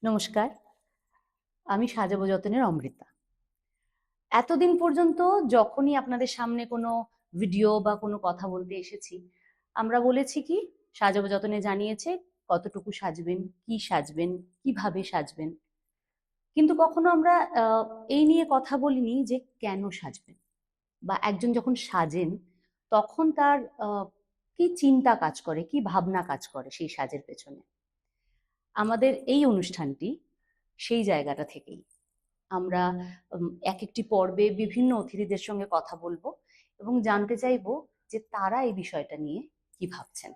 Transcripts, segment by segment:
নমস্কার, আমি সাজাবো যতনের অমৃতা। এতদিন পর্যন্ত যখনই আপনাদের সামনে কোনো ভিডিও বা কোনো কথা বলতে এসেছি, আমরা বলেছি কি সাজাবো যতনে জানিয়েছে কতটুকু সাজবেন, কি সাজবেন, কিভাবে সাজবেন। কিন্তু কখনো আমরা এই নিয়ে কথা বলিনি যে কেন সাজবেন বা একজন যখন সাজেন তখন তার কি চিন্তা কাজ করে, কি ভাবনা কাজ করে সেই সাজের পেছনে। আমাদের এই অনুষ্ঠানটি সেই জায়গাটা থেকেই। আমরা এক একটি পর্বে বিভিন্ন অতিথিদের সঙ্গে কথা বলবো এবং জানতে চাইবো যে তারা এই বিষয়টা নিয়ে কি ভাবছেন,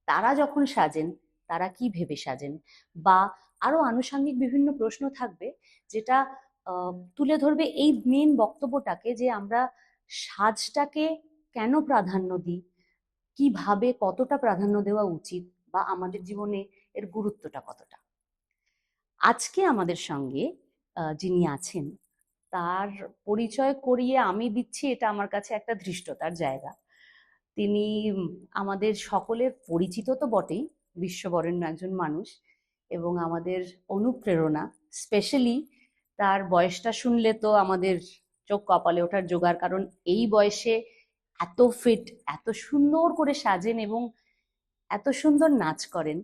তারা যখন সাজেন তারা কি ভেবে সাজেন, বা আরো আনুষঙ্গিক বিভিন্ন প্রশ্ন থাকবে যেটা তুলে ধরবে এই মেন বক্তব্যটাকে, যে আমরা সাজটাকে কেন প্রাধান্য দিই, কিভাবে কতটা প্রাধান্য দেওয়া উচিত, বা আমাদের জীবনে এর গুরুত্বটা কতটা। আজকে আমাদের সঙ্গে যিনি আছেন তার পরিচয় করিয়ে আমি দিচ্ছি, এটা আমার কাছে একটা ধৃষ্টতার জায়গা। তিনি আমাদের সকলের পরিচিত তো বটেই, বিশ্ববরেণ্য একজন মানুষ এবং আমাদের অনুপ্রেরণা। স্পেশালি তার বয়সটা শুনলে তো আমাদের চোখ কপালে ওঠার জোগাড়, কারণ এই বয়সে এত ফিট, এত সুন্দর করে সাজেন এবং এত সুন্দর নাচ করেন।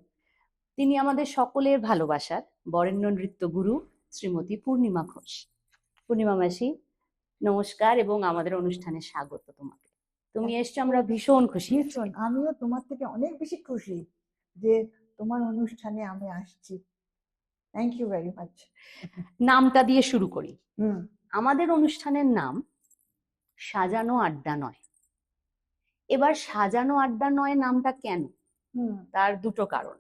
তিনি আমাদের সকলের ভালোবাসার বরেণ্য নৃত্যগুরু শ্রীমতী পূর্ণিমা ঘোষ। পূর্ণিমা মাসি, নমস্কার এবং আমাদের অনুষ্ঠানে স্বাগত তোমাকে। তুমি এসছো, আমরা ভীষণ খুশি। ভীষণ, আমিও তোমার থেকে অনেক বেশি খুশি যে তোমার অনুষ্ঠানে আমি আসছি। Thank you very much. নামটা দিয়ে শুরু করি। আমাদের অনুষ্ঠানের নাম সাজানো আড্ডা নয়। এবার সাজানো আড্ডা নয় নামটা কেন? তার দুটো কারণ।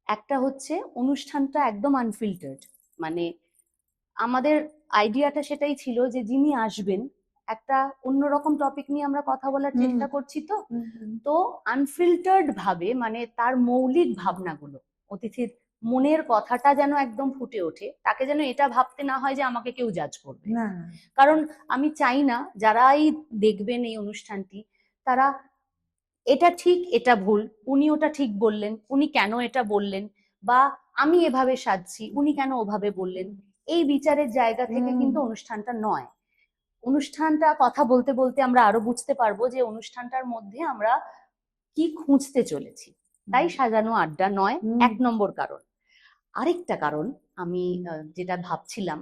একটা হচ্ছে অনুষ্ঠানটা একদম আনফিল্টার্ড, মানে আমাদের আইডিয়াটা সেটাই ছিল যে যিনি আসবেন একটা অন্যরকম টপিক নিয়ে আমরা কথা বলার চেষ্টা করছি, তো আনফিল্টার্ড ভাবে, মানে তার মৌলিক ভাবনাগুলো, অতিথির মনের কথাটা যেন একদম ফুটে ওঠে, তাকে যেন এটা ভাবতে না হয় যে আমাকে কেউ জাজ করবে। কারণ আমি চাই না যারাই দেখবেন এই অনুষ্ঠানটি তারা এটা ঠিক এটা ভুল, উনি ওটা ঠিক বললেন, উনি কেন এটা বললেন, বা আমি এভাবে সাজছি উনি কেন ওভাবে বললেন, এই বিচারের জায়গা থেকে কিন্তু অনুষ্ঠানটা নয়। অনুষ্ঠানটা কথা বলতে বলতে আমরা আরো বুঝতে পারবো যে অনুষ্ঠানটার মধ্যে আমরা কি খুঁজতে চলেছি। তাই সাজানো আড্ডা নয়, এক নম্বর কারণ। আরেকটা কারণ আমি যেটা ভাবছিলাম,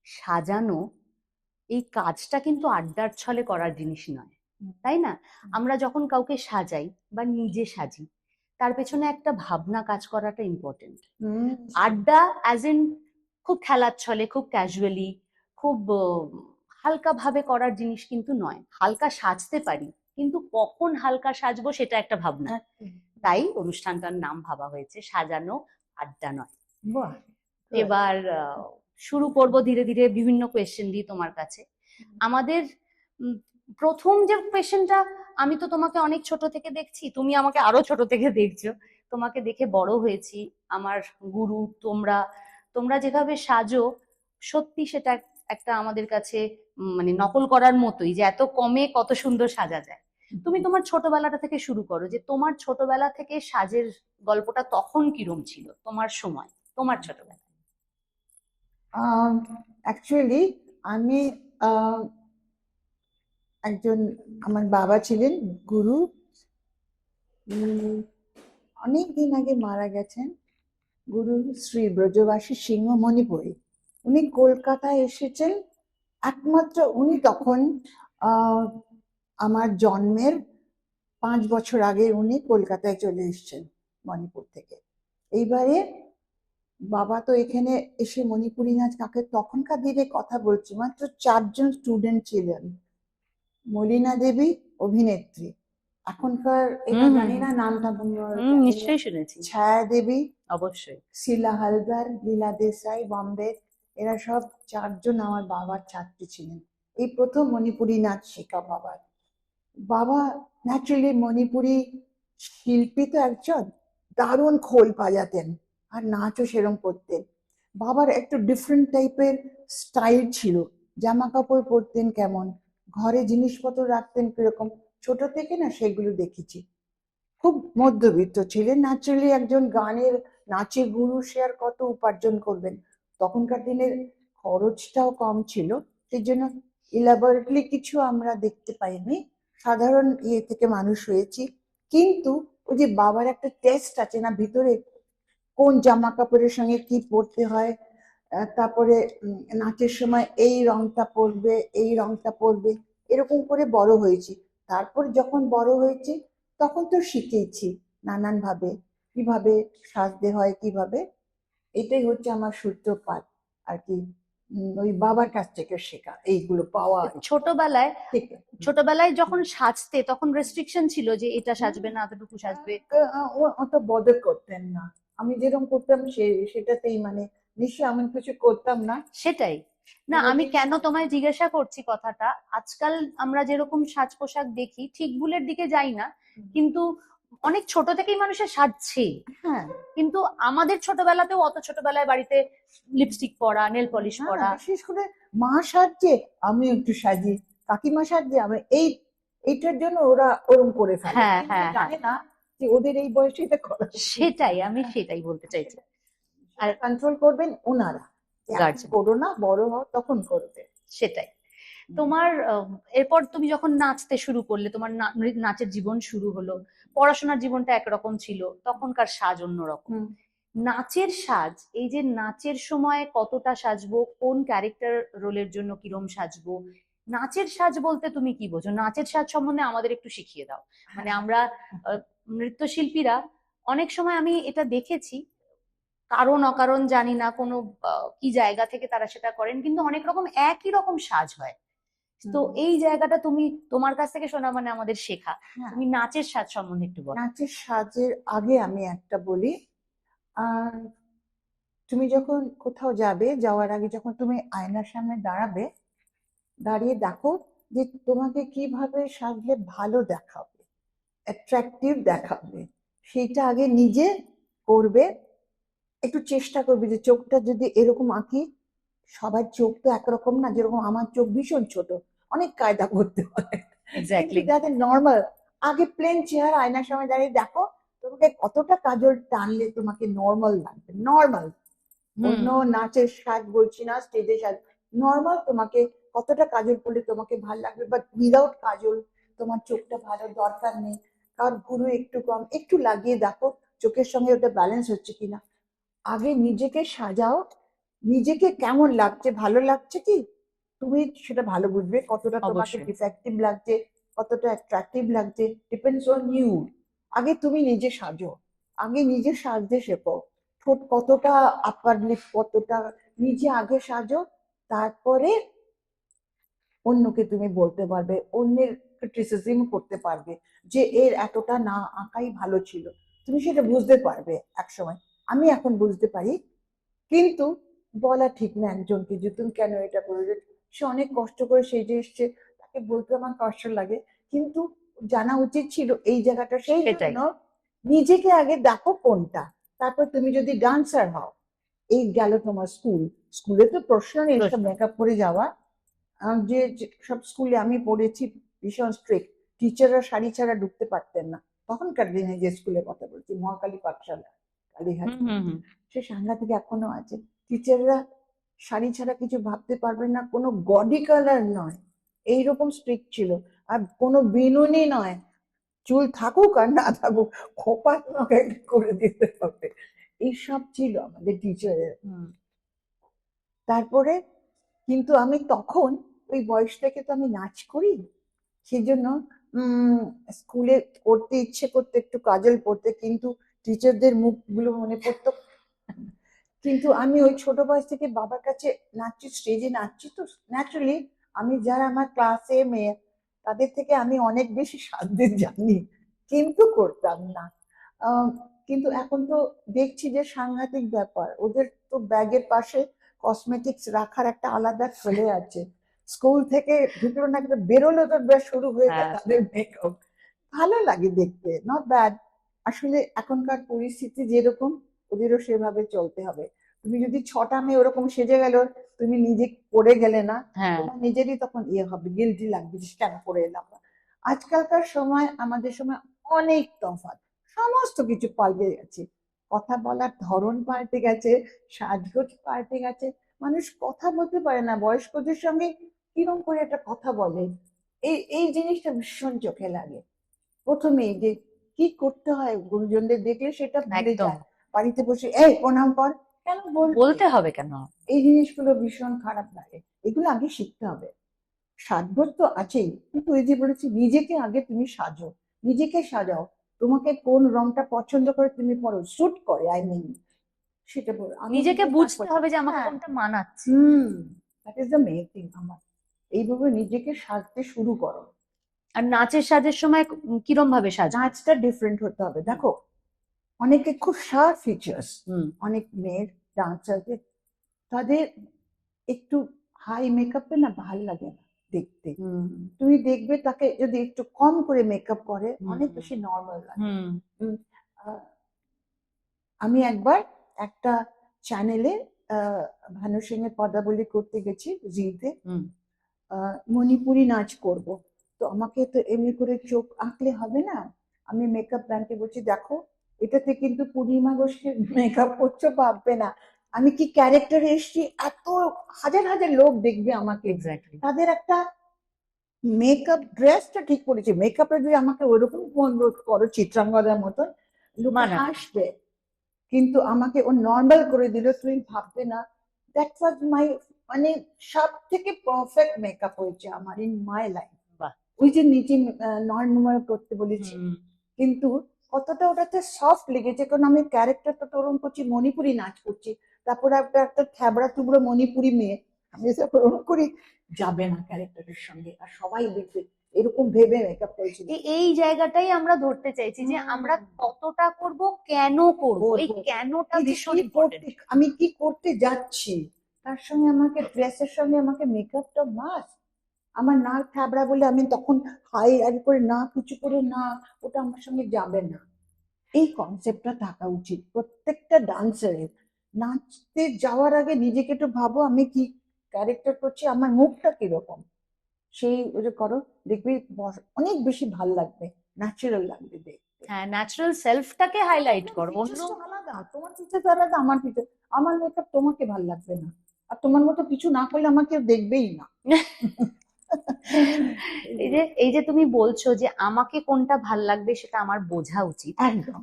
সাজানো এই কাজটা কিন্তু আড্ডার ছলে করার জিনিস নয়, তাই না? আমরা যখন কাউকে সাজাই বা নিজে সাজি, তার পেছনে একটা ভাবনা কাজ করাটা ইম্পর্টেন্ট। আড্ডা অ্যাজ ইন খুব খেলার ছলে, খুব ক্যাজুয়ালি, খুব হালকা ভাবে করার জিনিস কিন্তু নয়। হালকা সাজতে পারি, কিন্তু কখন হালকা সাজবো সেটা একটা ভাবনা। তাই অনুষ্ঠানটার নাম ভাবা হয়েছে সাজানো আড্ডা নয়। এবার শুরু করব ধীরে ধীরে বিভিন্ন কোয়েশ্চেন দিয়ে তোমার কাছে। আমাদের প্রথম যে কোয়েশ্চেনটা, আমি তো তোমাকে অনেক ছোট থেকে দেখছি, তুমি আমাকে আরো ছোট থেকে দেখছো, তোমাকে দেখে বড় হয়েছি। আমার গুরু তোমরা, তোমরা যেভাবে সাজো সত্যি সেটা একটা আমাদের কাছে মানে নকল করার মতোই, যে এত কমে কত সুন্দর সাজা যায়। তুমি তোমার ছোটবেলাটা থেকে শুরু করো, যে তোমার ছোটবেলা থেকে সাজের গল্পটা তখন কিরম ছিল, তোমার সময়, তোমার ছোটবেলা। অ্যাকচুয়ালি আমি একজন, আমার বাবা ছিলেন গুরু, অনেক দিন আগে মারা গেছেন, গুরু শ্রী ব্রজবাসী সিংহ মণিপুরী। উনি কলকাতায় এসেছেন একমাত্র, উনি তখন আমার জন্মের 5 বছর আগে উনি কলকাতায় চলে এসেছেন মণিপুর থেকে। এইবারে বাবা তো এখানে এসে মণিপুরি নাচ কাকে, তখনকার দিনে কথা বলছি, মাত্র 4 জন স্টুডেন্ট ছিলেন। মলিনা দেবী অভিনেত্রী, এখনকার এটা জানি না নামটা, নিশ্চয়ই শুনেছি। ছায়া দেবী, অবশ্যই। শিলা হালদার, লীলা দেশাই, বম্বে, এরা সব 4 জন আমার বাবার ছাত্রী ছিলেন। এই প্রথম মণিপুরি নাচ শেখা বাবার। বাবা ন্যাচুরালি মণিপুরি শিল্পী তো একজন, দারুণ খোল বাজাতেন আর নাচও সেরকম করতেন। বাবার একটু ডিফারেন্ট টাইপের স্টাইল ছিল, জামা কাপড় পরতেন কেমন, ঘরে জিনিসপত্র রাখতেন কিরকম, ছোট থেকে না সেগুলো দেখেছি। খুব মধ্যবিত্ত ছিলেন, ন্যাচুরালি একজন গানের নাচের গুরু, সে আর কত উপার্জন করবেন? তখনকার দিনে খরচটাও কম ছিল, সেই জন্য ইলাবরেটলি কিছু আমরা দেখতে পাইনি, সাধারণ ইয়ে থেকে মানুষ হয়েছি। কিন্তু ওই যে বাবার একটা টেস্ট আছে না ভিতরে, কোন জামা কাপড়ের সঙ্গে কি পরতে হয়, তারপরে নাচের সময় এই রংটা পরবে, এই রংটা পরবে, এরকম করে বড় হয়েছি। তারপর যখন বড় হয়েছি তখন তো শিখেছি নানান ভাবে কিভাবে সাজতে হয়, কিভাবে। এটাই হচ্ছে আমার সূত্রপাত আর কি, ওই বাবার কাছ থেকে শেখা এইগুলো পাওয়া আর কি। ছোটবেলায় ঠিক ছোটবেলায় যখন সাজতে তখন রেস্ট্রিকশন ছিল যে এটা সাজবে না, এতটুকু সাজবে? অত বদল করতেন না, আমি যেরকম করতাম সেটাতেই, মানে নিশ্চয় আমি কিছু করতাম না। সেটাই না, আমি কেন তোমায় জিজ্ঞাসা করছি কথাটা, আজকাল আমরা যেরকম সাজ পোশাক দেখি, ঠিক ভুলের দিকে যাই না, কিন্তু অনেক ছোট থেকেই মানুষের সাজছে। হ্যাঁ, কিন্তু আমাদের ছোটবেলাতেও অত ছোটবেলায় বাড়িতে লিপস্টিক পরা, নেল পলিশ না, পরা। বিশেষ করে মা সাজছে আমি একটু সাজি, কাকিমা সাজছে আমি এইটার জন্য ওরা ওরম করে ফেলে, হ্যাঁ কিন্তু হ্যাঁ হ্যাঁ, জানে না যে ওদের এই বয়সে এটা করা উচিত সেটাই, না। আমি সেটাই বলতে চাইছি। আর কন্ট্রোল করবেন ওনারা, যে এখন গার্জেন, করো না, বড় হও তখন করবে। সেটাই। তোমার এরপর তুমি যখন নাচতে শুরু করলে, তোমার নাচের জীবন শুরু হলো, পড়াশোনার জীবনটা একরকম ছিল, তখনকার সাজ অন্যরকম। হুম। নাচের সাজ, এই যে নাচের সময় কতটা সাজবো, কোন ক্যারেক্টার রোলের জন্য কিরম সাজবো, নাচের সাজ বলতে তুমি কি বোঝো? নাচের সাজ সম্বন্ধে আমাদের একটু শিখিয়ে দাও। মানে আমরা নৃত্যশিল্পীরা অনেক সময়, আমি এটা দেখেছি, কারণ অকারণ জানি না, কোনো কি জায়গা থেকে তারা সেটা করেন, কিন্তু অনেক রকম একই রকম সাজ হয়। তো এই জায়গাটা তুমি, তোমার কাছ থেকে শোনা মানে আমাদের শেখা। হ্যাঁ, তুমি নাচের সাজ সম্বন্ধে একটু বলো। নাচের সাজের আগে আমি একটা বলি। আহ তুমি যখন কোথাও যাবে, যাওয়ার আগে যখন তুমি আয়নার সামনে দাঁড়াবে, দাঁড়িয়ে দেখো যে তোমাকে কিভাবে সাজলে ভালো দেখাবে, অ্যাট্রাকটিভ দেখাবে, সেইটা আগে নিজে করবে। একটু চেষ্টা করবে যে চোখটা যদি এরকম আঁকি, সবার চোখ তো একরকম না, যেরকম আমার চোখ ভীষণ ছোট, অনেক কায়দা করতে হয়, কিন্তু এক্স্যাক্টলি। যাতে নর্মাল, আগে প্লেন চেহারা আয়নার সামনে দাঁড়িয়ে দেখো তোমাকে কতটা কাজল টানলে তোমাকে নর্মাল লাগবে, নর্মাল। হুম। অন্য নাচের সাজ বলছি না, স্টেজে সাজ, নর্মাল তোমাকে কতটা কাজল পরলে তোমাকে ভালো লাগবে, বাট উইদাউট কাজল তোমার চোখটা ভালো দরকার নেই, কারণ ভুরু একটু কম, একটু লাগিয়ে দেখো চোখের সঙ্গে ওটা ব্যালেন্স হচ্ছে কিনা। আগে নিজেকে সাজাও, নিজেকে কেমন লাগছে, ভালো লাগছে কি, তুমি সেটা ভালো বুঝবে কতটা তোমাকে অবশ্যই। ডিফেক্টিভ লাগছে, কতটা অ্যাট্রাকটিভ লাগছে, ডিপেন্ডস অন ইউ। আগে তুমি নিজে সাজো, আগে নিজে সাজতে শেখো, ঠোঁট কতটা, আপার লিপ কতটা, নিজে আগে সাজো, তারপরে অন্যকে তুমি বলতে পারবে, অন্যের ক্রিটিসিজম করতে পারবে যে এর এতটা না আঁকাই ভালো ছিল, তুমি সেটা বুঝতে পারবে একসময়। আমি এখন বুঝতে পারি, কিন্তু বলা ঠিক না একজনকে যে তুমি কেন এটা করলে, সে অনেক কষ্ট করে সেজে এসছে, তাকে বলতে আমার কষ্ট লাগে, কিন্তু জানা উচিত ছিল এই জায়গাটা, সেই সেটাই। জন্য নিজেকে আগে দেখো কোনটা। তারপর তুমি যদি ডান্সার হও, এই গেল তোমার স্কুল, স্কুলে তো প্রশ্ন নেই সব প্রশ্ন। মেকআপ করে যাওয়া। যে সব স্কুলে আমি পড়েছি ভীষণ স্ট্রিক্ট, টিচাররা শাড়ি ছাড়া ঢুকতে পারতেন না, তখনকার দিনে যে স্কুলের কথা বলছি, মহাকালী পাঠশালা, কালীঘাট, হুম হুম হুম। সে সাংঘাতিক এখনো আছে। টিচাররা শাড়ি ছাড়া কিছু ভাবতে পারবেন না, কোনো গডি কালার নয়, এইরকম স্ট্রিক্ট ছিল। আর কোনো বিনুনি নয়, চুল থাকুক আর না থাকুক খোপা তোমাকে করে দিতে হবে, এইসব ছিল আমাদের টিচারের। তারপরে কিন্তু আমি তখন ওই বয়স থেকে তো আমি নাচ করি, সেই জন্য স্কুলে করতে ইচ্ছে করতে একটু কাজল পড়তে, কিন্তু টিচারদের মুখগুলো মনে পড়তো। কিন্তু আমি ওই ছোট বয়স থেকে বাবার কাছে নাচছি, স্টেজে নাচছি, তো ন্যাচারালি আমি যারা আমার ক্লাসে মেয়ে, তাদের থেকে আমি অনেক বেশি সাধ্যের জানি, কিন্তু করতাম না। আহ, কিন্তু এখন তো দেখছি যে সাংঘাতিক ব্যাপার, ওদের তো ব্যাগের পাশে কসমেটিক্স রাখার একটা আলাদা ফেলে আছে, স্কুল থেকে ঢুকলো না কিন্তু বেরোলো তো বেশ শুরু হয়ে যায় হ্যাঁ। তাদের মেকআপ। ভালো লাগে দেখতে, নট ব্যাড। আসলে এখনকার পরিস্থিতি যেরকম, ওদেরও সেভাবে চলতে হবে। তুমি যদি 6টা মেয়ে ওরকম সেজে গেল, তুমি নিজে পড়ে গেলে না, হ্যাঁ। তোমার নিজেরই তখন ইয়ে হবে, গিল্টি লাগবে যে কেন পড়ে এলাম না। আজকালকার সময় আমাদের সময় অনেক তফাৎ, সমস্ত কিছু পাল্টে গেছে, কথা বলার ধরন পাল্টে গেছে, সাজগোজ পাল্টে গেছে। মানুষ কথা বলতে পারে না, বয়স্কদের সঙ্গে কিরকম করে একটা কথা বলে। এই এই জিনিসটা ভীষণ চোখে লাগে। প্রথমেই যে কি করতে হয় গুরুজনদের দেখলে সেটা ভুলে একদম। যায়। বাড়িতে বসে এই প্রণাম কর, কেন বলতে? বলতে হবে কেন? এই জিনিসগুলো ভীষণ খারাপ লাগে। এগুলো আগে শিখতে হবে। সাজগোজ তো আছেই, কিন্তু ওই যে বলেছি নিজেকে আগে তুমি সাজো, নিজেকে সাজাও। তোমাকে কোন রংটা পছন্দ করে তুমি পরো, স্যুট করে, আই মিন, সেটা বলো। আমি নিজেকে কিন্তু বুঝতে তারপর হবে যে আমাকে হ্যাঁ, কোনটা মানাচ্ছে। That is the main thing. আমার এইভাবে নিজেকে সাজতে শুরু করো। আর নাচের সাজের সময় কিরম ভাবে সাজবো? নাচটা ডিফারেন্ট হতে হবে। দেখো, অনেকে খুব শার্প ফিচার্স, হুম অনেক মেয়ের ডান্সারদের, তাদের একটু হাই মেকআপে না ভাল লাগে না দেখতে। হুম তুমি দেখবে তাকে যদি একটু কম করে মেকআপ করে হুম অনেক বেশি নর্মাল লাগে। হুম উম, আহ, আমি একবার একটা চ্যানেলে ভানু সিং এর পদাবলী করতে গেছি জিতে, হুম মণিপুরি নাচ করব। তো আমাকে তো এমনি করে চোখ আঁকলে হবে না। আমি মেকআপ ম্যানকে বলছি, দেখো এটাতে কিন্তু পূর্ণিমা ঘোষের মেকআপ করছো, ভাববে না আমি কি ক্যারেক্টারে এসেছি। এত হাজার হাজার লোক দেখবে আমাকে, এক্স্যাক্টলি। তাদের একটা মেকআপ ড্রেসটা ঠিক করেছে, মেকআপে যদি আমাকে ওরকম করো চিত্রাঙ্গদার মতন, লোকে মানাবে। হাসবে। কিন্তু আমাকে ও নর্মাল করে দিল, তুমি ভাববে না। দ্যাট ওয়াজ মাই, মানে সব থেকে পারফেক্ট মেকআপ হয়েছে আমার ইন মাই লাইফ। বাহ। ওই যে নিচে নর্মাল করতে বলেছি, হুম কিন্তু কতটা ওটাতে সফট লেগেছে, কারণ আমি ক্যারেক্টারটা তো ওরকম করছি, মণিপুরি নাচ করছি। তারপরে একটা একটা থ্যাবড়া টুবড়ো মণিপুরি মেয়ে, আমি যখন ওরকম করি যাবে না ক্যারেক্টারের সঙ্গে, আর সবাই দেখবে এরকম ভেবে মেকআপ করেছি। এই জায়গাটাই আমরা ধরতে চাইছি যে আমরা কতটা করব, কেন করব, এই কেনটা ভীষণ ইম্পর্টেন্ট। আমি কি করতে যাচ্ছি, তার সঙ্গে আমাকে ড্রেসের সঙ্গে আমাকে মেকআপটা মাস্ট। আমার না থাবড়া বলে আমি তখন হাই আর করে না কিছু করে না, ওটা আমার সঙ্গে যাবে না। এই কনসেপ্টটা থাকা উচিত প্রত্যেকটা ডান্সারের। নাচতে যাওয়ার আগে নিজেকে একটু ভাবো আমি কি ক্যারেক্টার করছি, আমার মুখটা কিরকম, সেই ওটা করো, দেখবি অনেক বেশি ভাল লাগবে, ন্যাচারাল লাগবে দেখতে। হ্যাঁ, ন্যাচারাল সেলফটাকে হাইলাইট করো। অন্য ফিচার্স তো আলাদা, তোমার ফিচার্স আলাদা, আমার ফিচার, আমার মেকআপ তোমাকে ভাল লাগবে না, আর তোমার মতো কিছু না করলে আমাকে কেউ দেখবেই না। এই যে তুমি বলছো যে আমাকে কোনটা ভাল লাগবে সেটা আমার বোঝা উচিত। একদম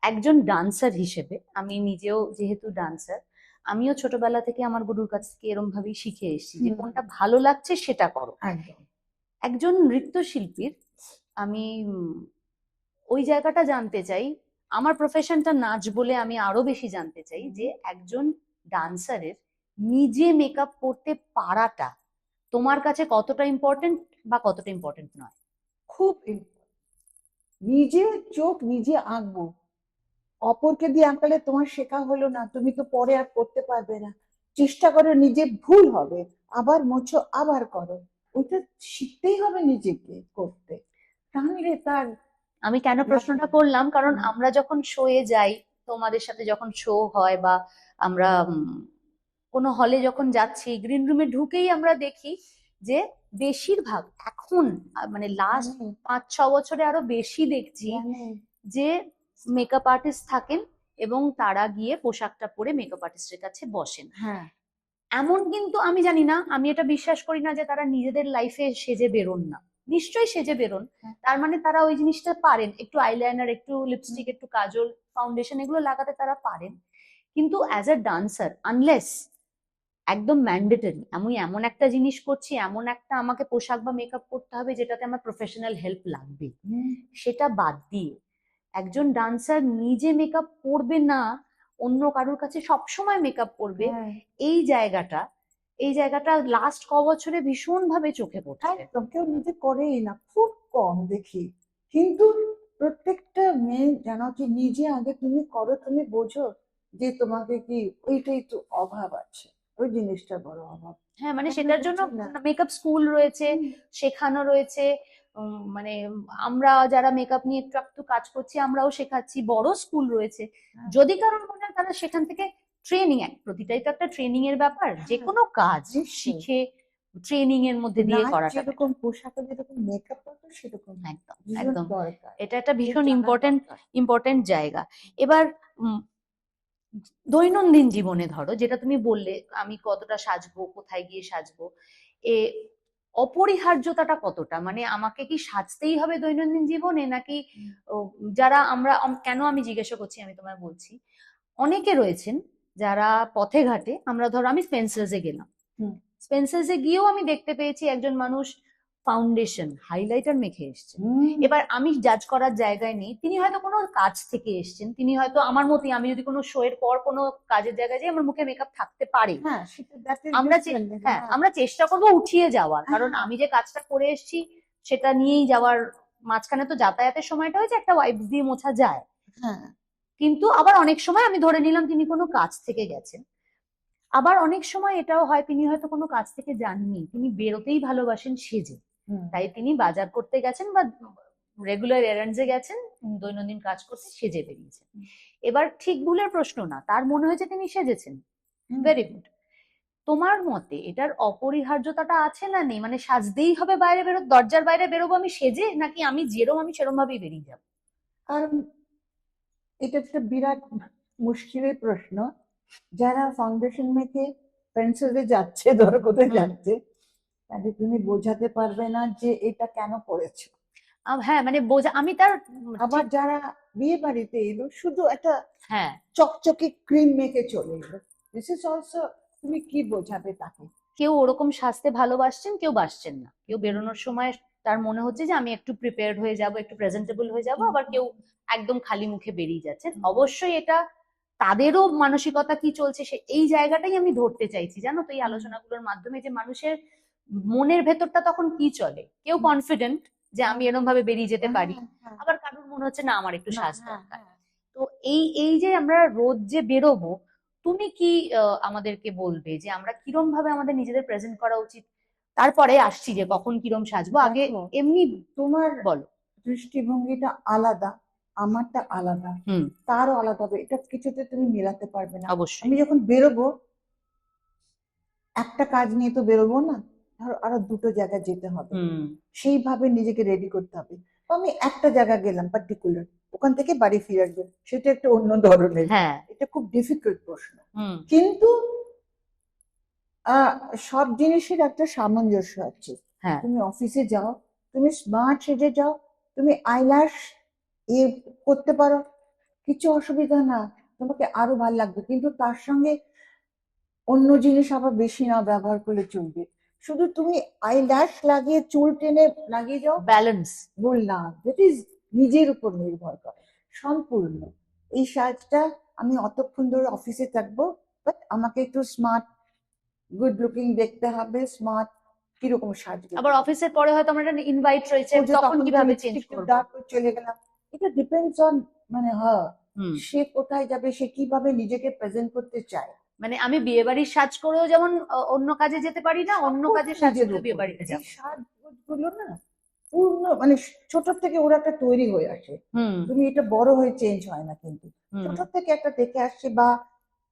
একজন ডান্সার হিসেবে আমি নিজেও যেহেতু ডান্সার, আমিও ছোটবেলা থেকে আমার গুরুর কাছ থেকে এরম ভাবেই শিখে এসেছি যে কোনটা ভালো লাগছে সেটা করো। একদম। একজন নৃত্যশিল্পীর আমি ওই জায়গাটা জানতে চাই। আমার প্রফেশনটা নাচ বলে আমি আরো বেশি জানতে চাই যে একজন ডান্সারের নিজে মেকআপ করতে পারাটা তোমার কাছে কতটা ইম্পর্টেন্ট বা কতটা ইম্পর্টেন্ট নয়? খুব নিজে চোখ নিজে আঁকবো, অপরকে দিয়ে আঁকালে তোমার শেখা হলো না, তুমি তো পরে আর করতে পারবে না। চেষ্টা করো, নিজে ভুল হবে আবার মোছো আবার করো, ওইটা শিখতেই হবে নিজেকে করতে, তাহলে তার। আমি কেন প্রশ্নটা করলাম, কারণ আমরা যখন শোয়ে যাই, তোমাদের সাথে যখন শো হয় বা আমরা কোনো হলে যখন যাচ্ছি, গ্রিন রুমে ঢুকেই আমরা দেখি যে বেশিরভাগ এখন মানে লাস্ট 5-6 বছরে আরো বেশি দেখছি যে মেকআপ আর্টিস্ট থাকেন এবং তারা গিয়ে পোশাকটা পরে মেকআপ আর্টিস্টের কাছে বসেন। হ্যাঁ, এমন কিন্তু আমি জানি না, আমি এটা বিশ্বাস করি না যে তারা নিজেদের লাইফে সেজে বেরোন না। নিশ্চয়ই সেজে বেরোন, তার মানে তারা ওই জিনিসটা পারেন, একটু আইলাইনার, একটু লিপস্টিক, একটু কাজল, ফাউন্ডেশন এগুলো লাগাতে তারা পারেন। কিন্তু অ্যাজ আ ডান্সার আনলেস একদম ম্যান্ডেটরি আমি এমন একটা জিনিস করছি, এমন একটা আমাকে পোশাক বা মেকআপ করতে হবে যেটাতে আমার প্রফেশনাল হেল্প লাগবে, সেটা বাদ দিয়ে একজন ডান্সার নিজে মেকআপ করবে না, অন্য কারোর কাছে সবসময় মেকআপ করবে, এই জায়গাটা এই জায়গাটা লাস্ট বছরে ভীষণ ভাবে চোখে পড়ছে। একদম কেউ নিজে করেই না, খুব কম দেখি। কিন্তু প্রত্যেকটা মেয়ে জানো কি, নিজে আগে তুমি করো, তুমি বোঝো যে তোমাকে কি ওইটাই তো অভাব আছে, ওই জিনিসটা বড় অভাব। হ্যাঁ, মানে সেটার জন্য মেকআপ স্কুল রয়েছে, শেখানো রয়েছে। মানে আমরা যারা মেকআপ নিয়ে একটু একটু কাজ করছি আমরাও শেখাচ্ছি, বড় স্কুল রয়েছে। যদি কারোর মনে হয় তারা সেখান থেকে ট্রেনিং, প্রতিটাই তো একটা ট্রেনিং এর ব্যাপার, যে কোনো কাজ শিখে ট্রেনিং এর মধ্যে দিয়ে করাটা যেরকম পোশাকে যেরকম মেকআপ করতো সেরকম একদম একদম দরকার। এটা একটা ভীষণ ইম্পর্টেন্ট জায়গা। এবার দৈনন্দিন জীবনে ধরো যেটা তুমি বললে আমি কতটা সাজবো, কোথায় গিয়ে সাজবো, এ অপরিহার্যতাটা কতটা, মানে আমাকে কি সাজতেই হবে দৈনন্দিন জীবনে নাকি ও, যারা আমরা কেন আমি জিজ্ঞাসা করছি আমি তোমায় বলছি, অনেকে রয়েছেন যারা পথে ঘাটে, আমরা ধরো আমি স্পেন্সার্সে গেলাম, হুম। স্পেন্সার্সে গিয়েও আমি দেখতে পেয়েছি একজন মানুষ ফাউন্ডেশন হাইলাইটার মেখে এসছেন। এবার আমি জাজ করার জায়গায় নেই, তিনি হয়তো কোনো কাজ থেকে এসছেন, তিনি হয়তো আমার মতোই, আমি যদি কোনো শো এর পর কোনো কাজের জায়গায় যাই আমার মুখে মেকআপ থাকতে পারে, হ্যাঁ সেটা that is আমরা different, হ্যাঁ হ্যাঁ। আমরা চেষ্টা করবো উঠিয়ে যাওয়ার, কারণ হ্যাঁ। আমি যে কাজটা করে এসেছি সেটা নিয়েই যাওয়ার, মাঝখানে তো যাতায়াতের সময়টা হয়েছে একটা ওয়াইপস দিয়ে মোছা যায়, হ্যাঁ কিন্তু আবার অনেক সময় আমি ধরে নিলাম তিনি কোনো কাজ থেকে গেছেন, আবার অনেক সময় এটাও হয় তিনি হয়তো কোনো কাজ থেকে যাননি, তিনি বেরোতেই ভালোবাসেন সেজে, হুম। তাই তিনি বাজার করতে গেছেন বা রেগুলার এরান্ডসে গেছেন, দৈনন্দিন কাজ করতে সেজে বেরিয়েছেন। এবার ঠিক ভুলের প্রশ্ন না, তার মনে হয়েছে তিনি সেজেছেন, ভেরি গুড। তোমার মতে এটার অপরিহার্যতাটা আছে না নেই, মানে সাজতেই হবে বাইরে বেরো, দরজার বাইরে বেরোবো আমি সেজে, নাকি আমি যেরকম আমি সেরকম ভাবেই বেরিয়ে যাবো? কারণ এটা একটা বিরাট মুশকিলের প্রশ্ন। যারা ফাউন্ডেশন মেখে পেন্সিলে যাচ্ছে, ধরো কোথায় যাচ্ছে, তাহলে তুমি বোঝাতে পারবে না যে এটা কেন করেছো। হ্যাঁ মানে বোঝা আমি তার আবার যারা বিয়ে বাড়িতে এলো শুধু একটা হ্যাঁ চকচকে ক্রিম মেখে চলে এলো, দিস ইজ অলসো, তুমি কি বোঝাবে তাকে? কেউ ওরকম সাজতে ভালোবাসছেন, কেউ বাসছেন না, কেউ বেরোনোর সময় তার মনে হচ্ছে যে আমি একটু প্রিপেয়ার্ড হয়ে যাব, একটু প্রেজেন্টেবল হয়ে যাব, আবার কেউ একদম খালি মুখে বেরিয়ে যাচ্ছেন। অবশ্যই এটা তাদেরও মানসিকতা কি চলছে সে এই জায়গাটাই আমি ধরতে চাইছি, জানো তো, এই আলোচনাগুলোর মাধ্যমে, যে মানুষের মনের ভেতরটা তখন কি চলে। কেউ কনফিডেন্ট যে আমি এরকম ভাবে বেরিয়ে যেতে পারি, আবার কারোর মনে হচ্ছে না আমার একটু সাজ দরকার। তো এই এই যে আমরা রোজ যে বেরোবো, তুমি কি আমাদেরকে বলবে যে আমরা কিরম ভাবে আমাদের নিজেদের প্রেজেন্ট করা উচিত? তারপরে আসছি যে কখন কিরম সাজবো, আগে দেখো, এমনি তোমার বলো। দৃষ্টিভঙ্গিটা আলাদা, আমারটা আলাদা, হুম, তারও আলাদা হবে, এটা কিছুতে তুমি মেলাতে পারবে না। অবশ্যই। আমি যখন বেরোবো, একটা কাজ নিয়ে তো বেরোবো না, ধরো আরো দুটো জায়গায় যেতে হবে, হুম সেইভাবে নিজেকে রেডি করতে হবে। তো আমি একটা জায়গা গেলাম পার্টিকুলার, ওখান থেকে বাড়ি ফিরে আসবো, সেটা একটা অন্য ধরনের, হ্যাঁ এটা খুব ডিফিকাল্ট প্রশ্ন। হুম কিন্তু আহ সব জিনিসের একটা সামঞ্জস্য আছে। হ্যাঁ তুমি অফিসে যাও, তুমি স্মার্ট সেজে যাও, তুমি আইল্যাশ ইয়ে করতে পারো, কিছু অসুবিধা না, তোমাকে আরো ভালো লাগবে, কিন্তু তার সঙ্গে অন্য জিনিস আবার বেশি না ব্যবহার করলে চলবে। শুধু তুমি আইল্যাশ লাগিয়ে চুল টেনে লাগিয়ে যাও, ব্যালেন্স। বললাম দ্যাট ইজ নিজের উপর নির্ভর করে সম্পূর্ণ। এই সাজটা আমি অতক্ষণ ধরে অফিসে থাকবো, বাট আমাকে একটু স্মার্ট গুড লুকিং দেখতে হবে, স্মার্ট কিরকম সাজবে। আবার অফিসের পরে হয়তো আমার একটা ইনভাইট রয়েছে, তখন কিভাবে চেঞ্জ করবো? ডার্ক চলে গেলাম, এটা ডিপেন্ডস অন মানে হ্যাঁ, হুম, সে কোথায় যাবে, সে কিভাবে নিজেকে প্রেজেন্ট করতে চায়। মানে আমি বিয়ে বাড়ির সাজ করেও যেমন অন্য কাজে যেতে পারি না, অন্য কাজে সাজ নিজের করে বিয়ে উপর বাড়িতে এই যাবো। সাজগুলো না পূর্ণ মানে ছোট থেকে ওরা একটা তৈরি হয়ে আসে, হুম তুমি এটা বড় হয়ে চেঞ্জ হয় না, কিন্তু হুম ছোট থেকে একটা দেখে আসছে, বা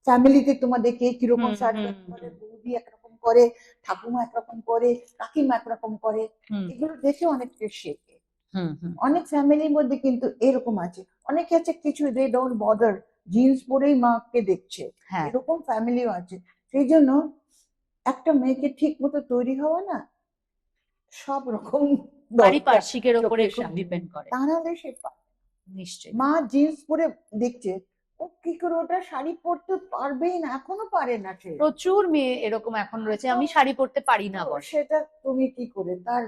ফ্যামিলিতে তোমাদেরকে কিরকম হুম সাজগোজ হুম করে, বৌদি একরকম করে, ঠাকুমা একরকম করে, কাকিমা একরকম করে, হুম এগুলো দেখে অনেকটা শেখে। হুম হুম অনেক ফ্যামিলির মধ্যে কিন্তু এরকম আছে, অনেকে আছে কিছু দে ডোন্ট বদার, জিন্স পরেই মাকে দেখছে, হ্যাঁ এরকম ফ্যামিলিও আছে। সেই জন্য একটা মেয়েকে ঠিক মতো তৈরি হওয়া না সব রকম দরকার, পারিপার্শ্বিকের ওপরে চোখের খুব সামনে, ডিপেন্ড করে। তা নাহলে সে নিশ্চয়ই। মা জিন্স পরে দেখছে, ও কি করে ওটা শাড়ি পরতে পারবেই না, এখনো পারে না সে। প্রচুর মেয়ে এরকম এখন রয়েছে, আমি তো শাড়ি পরতে পারি না তো বলে। সেটা তুমি কি করে, তার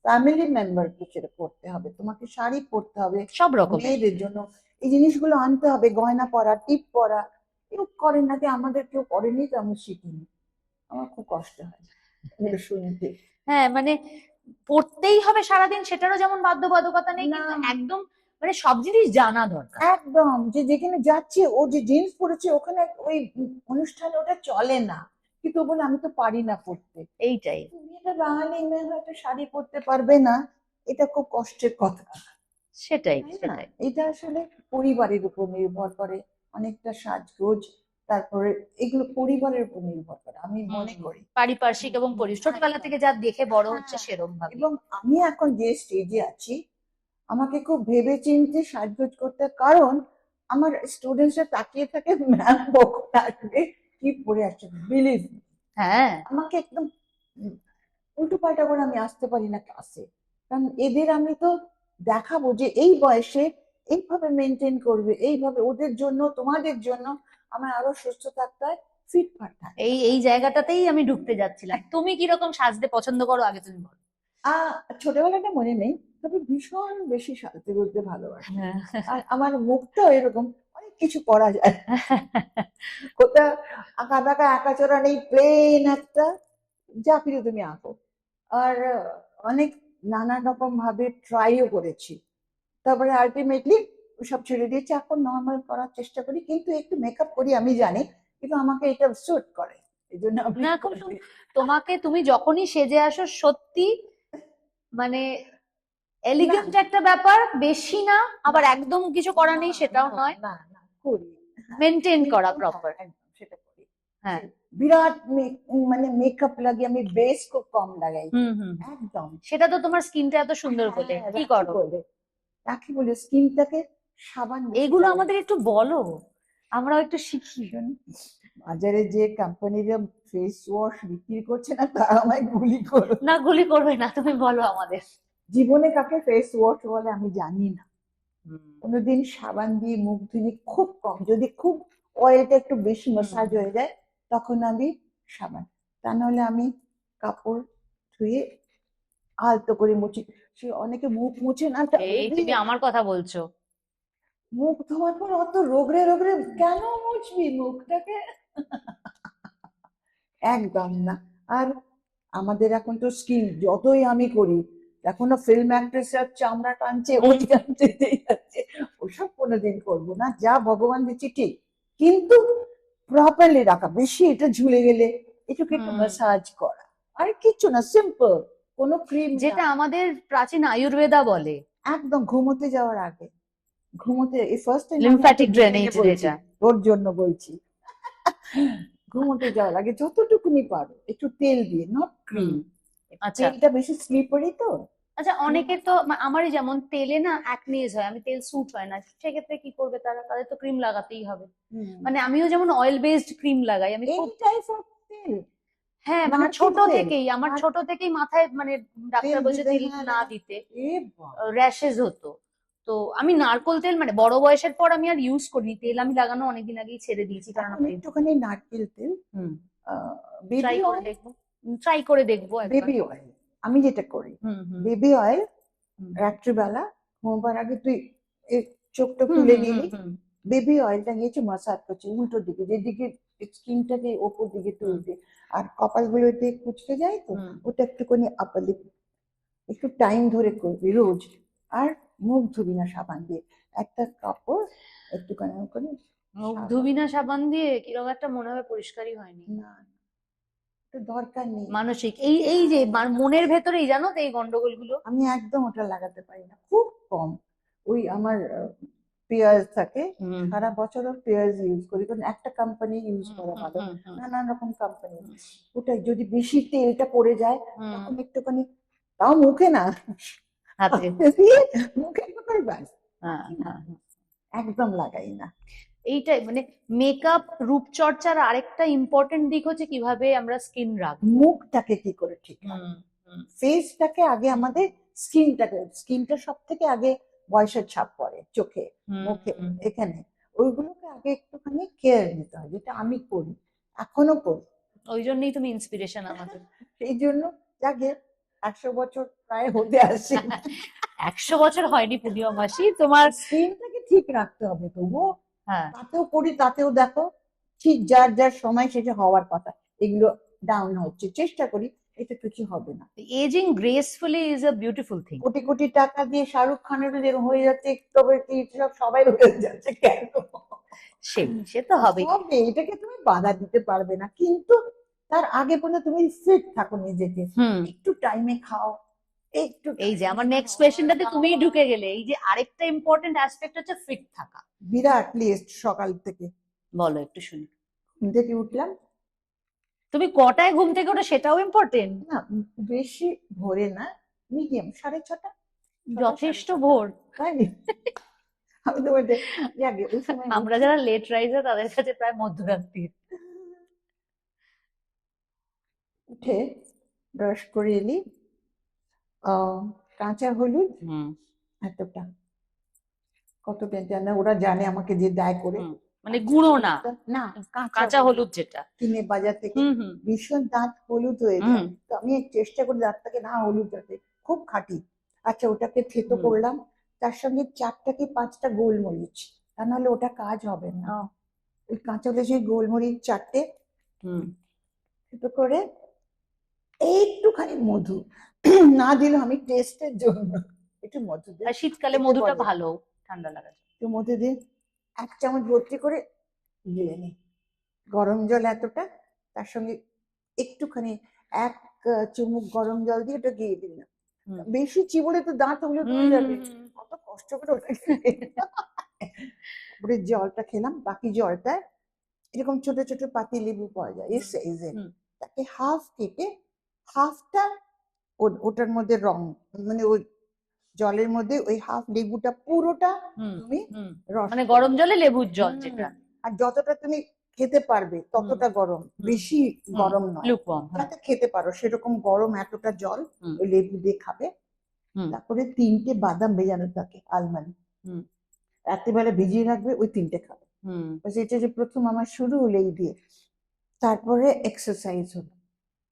ফ্যামিলি মেম্বারকে সেটা করতে হবে, তোমাকে শাড়ি পরতে হবে, সব রকমের। মেয়েদের জন্য এই জিনিসগুলো আনতে হবে, গয়না পরা, টিপ পরা, কেউ করেন না, যে আমাদের কেউ করেনি তো আমি শিখিনি, আমার খুব কষ্ট হয় এগুলো শুনতে। হ্যাঁ মানে পড়তেই হবে সারাদিন সেটারও যেমন বাধ্যবাধকতা নেই, না, কিন্তু একদম মানে সব জিনিস জানা দরকার। একদম, যে যেখানে যাচ্ছে ও যে জিন্স পরেছে ওখানে ওই অনুষ্ঠানে ওটা চলে না, কিন্তু ও বলে আমি তো পারি না পরতে। এইটাই। তুমি একটা বাঙালি মেয়ে হয়তো শাড়ি পরতে পারবে না, এটা খুব কষ্টের কথা, সেটাই তাই না? সেটাই। এটা আসলে পরিবারের উপর নির্ভর করে, অনেকটা সাজগোজ, তারপরে এগুলো পরিবারের উপর নির্ভর করে আমি মনে করি। পারিপার্শ্বিক এবং ছোটবেলা থেকে যা দেখে বড় হচ্ছে হ্যাঁ, সেরকম ভাবে। এবং আমি এখন যে স্টেজে আছি, আমাকে খুব ভেবে চিন্তে সাজগোজ করতে হয়, কারণ আমার স্টুডেন্টসরা তাকিয়ে থাকে, ম্যাম কখন আসবে, কি পরে আসছে, বিলিভ। হ্যাঁ, আমাকে একদম উল্টো পাল্টা করে আমি আসতে পারি না ক্লাসে, কারণ এদের আমি তো দেখাবো যে এই বয়সে এইভাবে মেনটেন করবে, এইভাবে ওদের জন্য তোমাদের জন্য আমার আরো সুস্থ থাকতে হয়, ফিটফাট থাকতে এই হয়। এই জায়গাটাতেই আমি ঢুকতে যাচ্ছিলাম। তুমি কিরকম সাজতে পছন্দ করো, আগে তুমি বলো। ছোটবেলাটা মনে নেই, তবে ভীষণ বেশি সাজতে বলতে ভালোবাসি। হ্যাঁ। আর আমার মুখটাও এরকম, অনেক কিছু করা যায়, কোথা আঁকা বাঁকা আঁকাচোরা নেই, প্লেন একটা, যা কিছু তুমি আঁকো। আর অনেক নানা রকম ভাবে ট্রাইও করেছি, তারপরে আলটিমেটলি সব ছেড়ে দিয়েছি, এখন নর্মাল করার চেষ্টা করি, কিন্তু একটু মেকআপ করি আমি জানি, কিন্তু আমাকে এটা স্যুট করে, এই জন্য আমি না, খুব করি। তোমাকে তুমি যখনই সেজে আসো সত্যি মানে না এলিগেন্ট একটা ব্যাপার, বেশি না আবার একদম কিছু করা নেই সেটাও না নয়, না না করি, হ্যাঁ, মেনটেন করা কিন্তু প্রপার। একদম সেটা করি। হ্যাঁ। বিরাট মানে মেকআপ লাগে, আমি বেস খুব কম লাগাই, হুম হুম। একদম। সেটা তো তোমার স্কিনটা এত সুন্দর বলে হ্যাঁ, কি করো? রাখি বলে স্কিনটাকে সাবান বেশি এগুলো লাগাই। আমাদের একটু বলো, আমরাও একটু শিখি। শোন, বাজারে যে কোম্পানিরা ফেস ওয়াশ বিক্রি করছে না, তারা আমায় গুলি করো। না, গুলি করবে না, তুমি বলো আমাদের। জীবনে কাকে ফেস ওয়াশ বলে আমি জানি না, কোনোদিন সাবান দিয়ে মুখ ধুই খুব কম, যদি খুব অয়েলটা একটু বেশি মাসাজ হয়ে যায় তখন আমি সাবান, তা নাহলে আমি কাপড় ধুয়ে আলতো করে মুছি। সে অনেকে মুখ মুছে না, এই তুমি আমার কথা বলছো? মুখ ধোয়ার পর অত রোগড়ে রোগড়ে কেন মুছবি মুখটাকে, একদম না। আর আমাদের এখন তো স্কিন যতই আমি করি, এখনো ফিল্ম অ্যাক্ট্রেসরা চামড়া টানছে, ওই টানছে, এই টানছে, ওসব কোনোদিন করবো না, যা ভগবান দিচ্ছে ঠিক, কিন্তু প্রপারলি রাখা, বেশি এটা ঝুলে গেলে এটুকু একটু ম্যাসাজ করা, আর কিচ্ছু না, সিম্পল, কোনো ক্রিম যেটা আমাদের প্রাচীন আয়ুর্বেদা বলে। একদম ঘুমোতে যাওয়ার আগে, ঘুমোতে এই ফার্স্ট টাইম লিম্ফ্যাটিক ড্রেনেজ যেটা। তোর জন্য বলছি, ঘুমোতে যাওয়ার আগে যতটুকুনি পারো একটু তেল দিয়ে, নট ক্রিম, আচ্ছা তেলটা বেশি স্লিপারি তো। আচ্ছা, অনেকে তো আমারই যেমন তেলে না অ্যাকনেজ হয়, আমি তেল স্যুট হয় না, সেক্ষেত্রে কি করবে তারা? তাদের তো ক্রিম লাগাতেই হবে। মানে আমিও যেমন অয়েল বেসড ক্রিম লাগাই, আমি খুব, এই টাইপ অফ তেল, হ্যাঁ মানে নারকেল ছোট তেল, থেকেই আমার ছোট থেকেই মাথায় মানে ডাক্তার তেল বলছে দিতে, তেল হ্যাঁ না হ্যাঁ, দিতে, এ বাবা, র্যাশেস হতো। তো আমি নারকোল তেল মানে বড় বয়সের পর আমি আর ইউজ করিনি, তেল আমি লাগানো অনেকদিন আগেই ছেড়ে দিয়েছি, কারণ এখন আমি একটুখানি নারকেল তেল, বেবি ট্রাই করে অয়েল, দেখবো, ট্রাই করে দেখবো একবার। বেবি অয়েল, আমি যেটা করি, হুম হুম বেবি অয়েল হুম রাত্রিবেলা ঘুমবার আগে তুই চোখটা হুম তুলে হুম নিলি, হুম বেবি অয়েলটা নিয়েছে মাসাজ করছি উল্টো দিকে, যেদিকে স্কিনটাকে ওপর দিকে তুলতে, আর কপালগুলোতে কুচকে যায় তো, হুম। ওটা একটুখানি আপার লিপ, একটু টাইম ধরে করবি রোজ, আর মুখ ধুবি না সাবান দিয়ে, একটা কাপড় একটুখানি করে মুখ সাবান, ধুবি না সাবান দিয়ে কিরকম একটা মনে হবে পরিষ্কারই হয়নি। না তো দরকার নেই। মানসিক এই এই যে মনের ভেতরেই জানো তো এই গন্ডগোলগুলো। আমি একদম ওটা লাগাতে পারি না, খুব কম। ওই আমার পেঁয়াজ থাকে, হুম সারা বছরও পেঁয়াজ ইউজ করি, কারণ একটা কোম্পানি ইউজ হুম করা হুম ভালো, হুম হুম নানান রকম কোম্পানি, ওটাই যদি বেশি তেলটা পড়ে যায় হুম। তখন একটুখানি, তাও মুখে না, হাতে। হাতে দিয়ে মুখে একটুখানি ব্যাস, হ্যাঁ বাকি না, হ্যাঁ হ্যাঁ। একদম লাগাই না। এইটাই মানে মেকআপ রূপচর্চার আরেকটা ইম্পর্টেন্ট দিক হচ্ছে কিভাবে আমরা স্কিন রাখবো। মুখটাকে কি করে ঠিক হুম রাখবো, হুম ফেসটাকে আগে, আমাদের স্কিনটা সব থেকে আগে বয়সের ছাপ পড়ে চোখে, হুম মুখে, হুম। এখানে, ওইগুলোকে আগে একটুখানি কেয়ার নিতে হয়, যেটা আমি করি, এখনো করি। ওই জন্যই তুমি ইন্সপিরেশন আমাদের। সেই জন্য যাকে 100 বছর প্রায় হতে আসে, 100 বছর হয়নি পূর্ণিমা মাসি তোমার। স্কিনটাকে ঠিক রাখতে হবে তবুও, হ্যাঁ। তাতেও করি, তাতেও দেখো ঠিক যার যার সময় শেষে হওয়ার কথা, এগুলো ডাউন হচ্ছে, চেষ্টা করি, এটা কিছু হবে না। Ageing gracefully is a beautiful thing. কোটি কোটি টাকা দিয়ে শাহরুখ খানের যেরকম হয়ে যাচ্ছে, তবে সব সবাই হয়ে যাচ্ছে কেন, সে তো হবে। হবে, এটাকে তুমি বাধা দিতে পারবে না, কিন্তু তার আগে পর্যন্ত তুমি ফিট থাকো নিজেকে, হুম। একটু টাইমে খাও, একটু এই যে আমার time এ নেক্সট খাও, কোয়েশ্চেনটাতে তুমিই ঢুকে গেলে, এই যে আরেকটা ইম্পর্টেন্ট অ্যাসপেক্ট হচ্ছে ফিট থাকা। বিরাট লিস্ট সকাল থেকে, বলো একটু শুনি। ঘুম থেকে উঠলাম, তুমি কটায় ঘুম থেকে ওঠো সেটাও ইম্পর্টেন্ট। না বেশি ভোরে না, মিডিয়াম 6:30, যথেষ্ট ভোর। তাই আমি তো বলতে যাকে ওই সময় আমরা যারা লেট রাইজার তাদের কাছে প্রায় মধ্যরাত্রি। উঠে ব্রাশ করে এলি, কাঁচা হলুদ হুম এতটা, কতটা জানে ওরা জানে আমাকে যে দেয় করে, হুম, মানে গুঁড়ো না, না কাঁচা হলুদ যেটা। কিনে বাজার থেকে, হুম হুম ভীষণ দাঁত হলুদ হয়ে হুম যায়, তো আমি চেষ্টা করি দাঁতটাকে না হলুদ যাতে, খুব খাঁটি। আচ্ছা ওটাকে থেতো হুম। করলাম, তার সঙ্গে 4টা কি 5টা গোলমরিচ, তা নাহলে ওটা কাজ হবে না। ও, ওই কাঁচা লঙ্কা গোলমরিচ 4টে হুম থেতো করে, একটুখানি মধু না দিলে আমি টেস্টের জন্য একটু মধু দিই, আর শীতকালে এতে মধুটা বলে ভালো, ঠান্ডা লাগা যায়। একটু মধু দিয়ে 1 চামচ ভর্তি করে গিলে নিই। গরম জল এতটা, তার সঙ্গে একটুখানি 1 চুমুক গরম জল দিয়ে ওটা গিয়ে দিলাম। হুম বেশি চিবোলে তো দাঁত হলুদ হুম হয়ে যাবে, হুম, হুম। কত কষ্ট করে ওটা তারপরে জলটা খেলাম, বাকি জলটা এরকম ছোট ছোট পাতি লেবু পাওয়া যায় এই সাইজের, হুম তাকে হাফ কেটে হাফটা ওটার মধ্যে রং, মানে ওই জলের মধ্যে ওই হাফ লেবুটা পুরোটা হুম তুমি হুম, রস মানে করবে। গরম জলে লেবুর জল হুম, যেটা। আর যতটা তুমি খেতে পারবে ততটা গরম, হুম, বেশি গরম নয়, লুকওয়ার্ম, হ্যাঁ। যাতে খেতে পারো সেরকম গরম এতটা জল হুম ওই লেবু দিয়ে খাবে। হুম তারপরে 3টে বাদাম ভেজানো থাকে আলমন্ড, হুম রাত্রিবেলা ভিজিয়ে রাখবে, ওই 3টে খাবে। হুম ব্যাস, এটা যে প্রথম আমার শুরু হলো এই দিয়ে। তারপরে এক্সারসাইজ হলো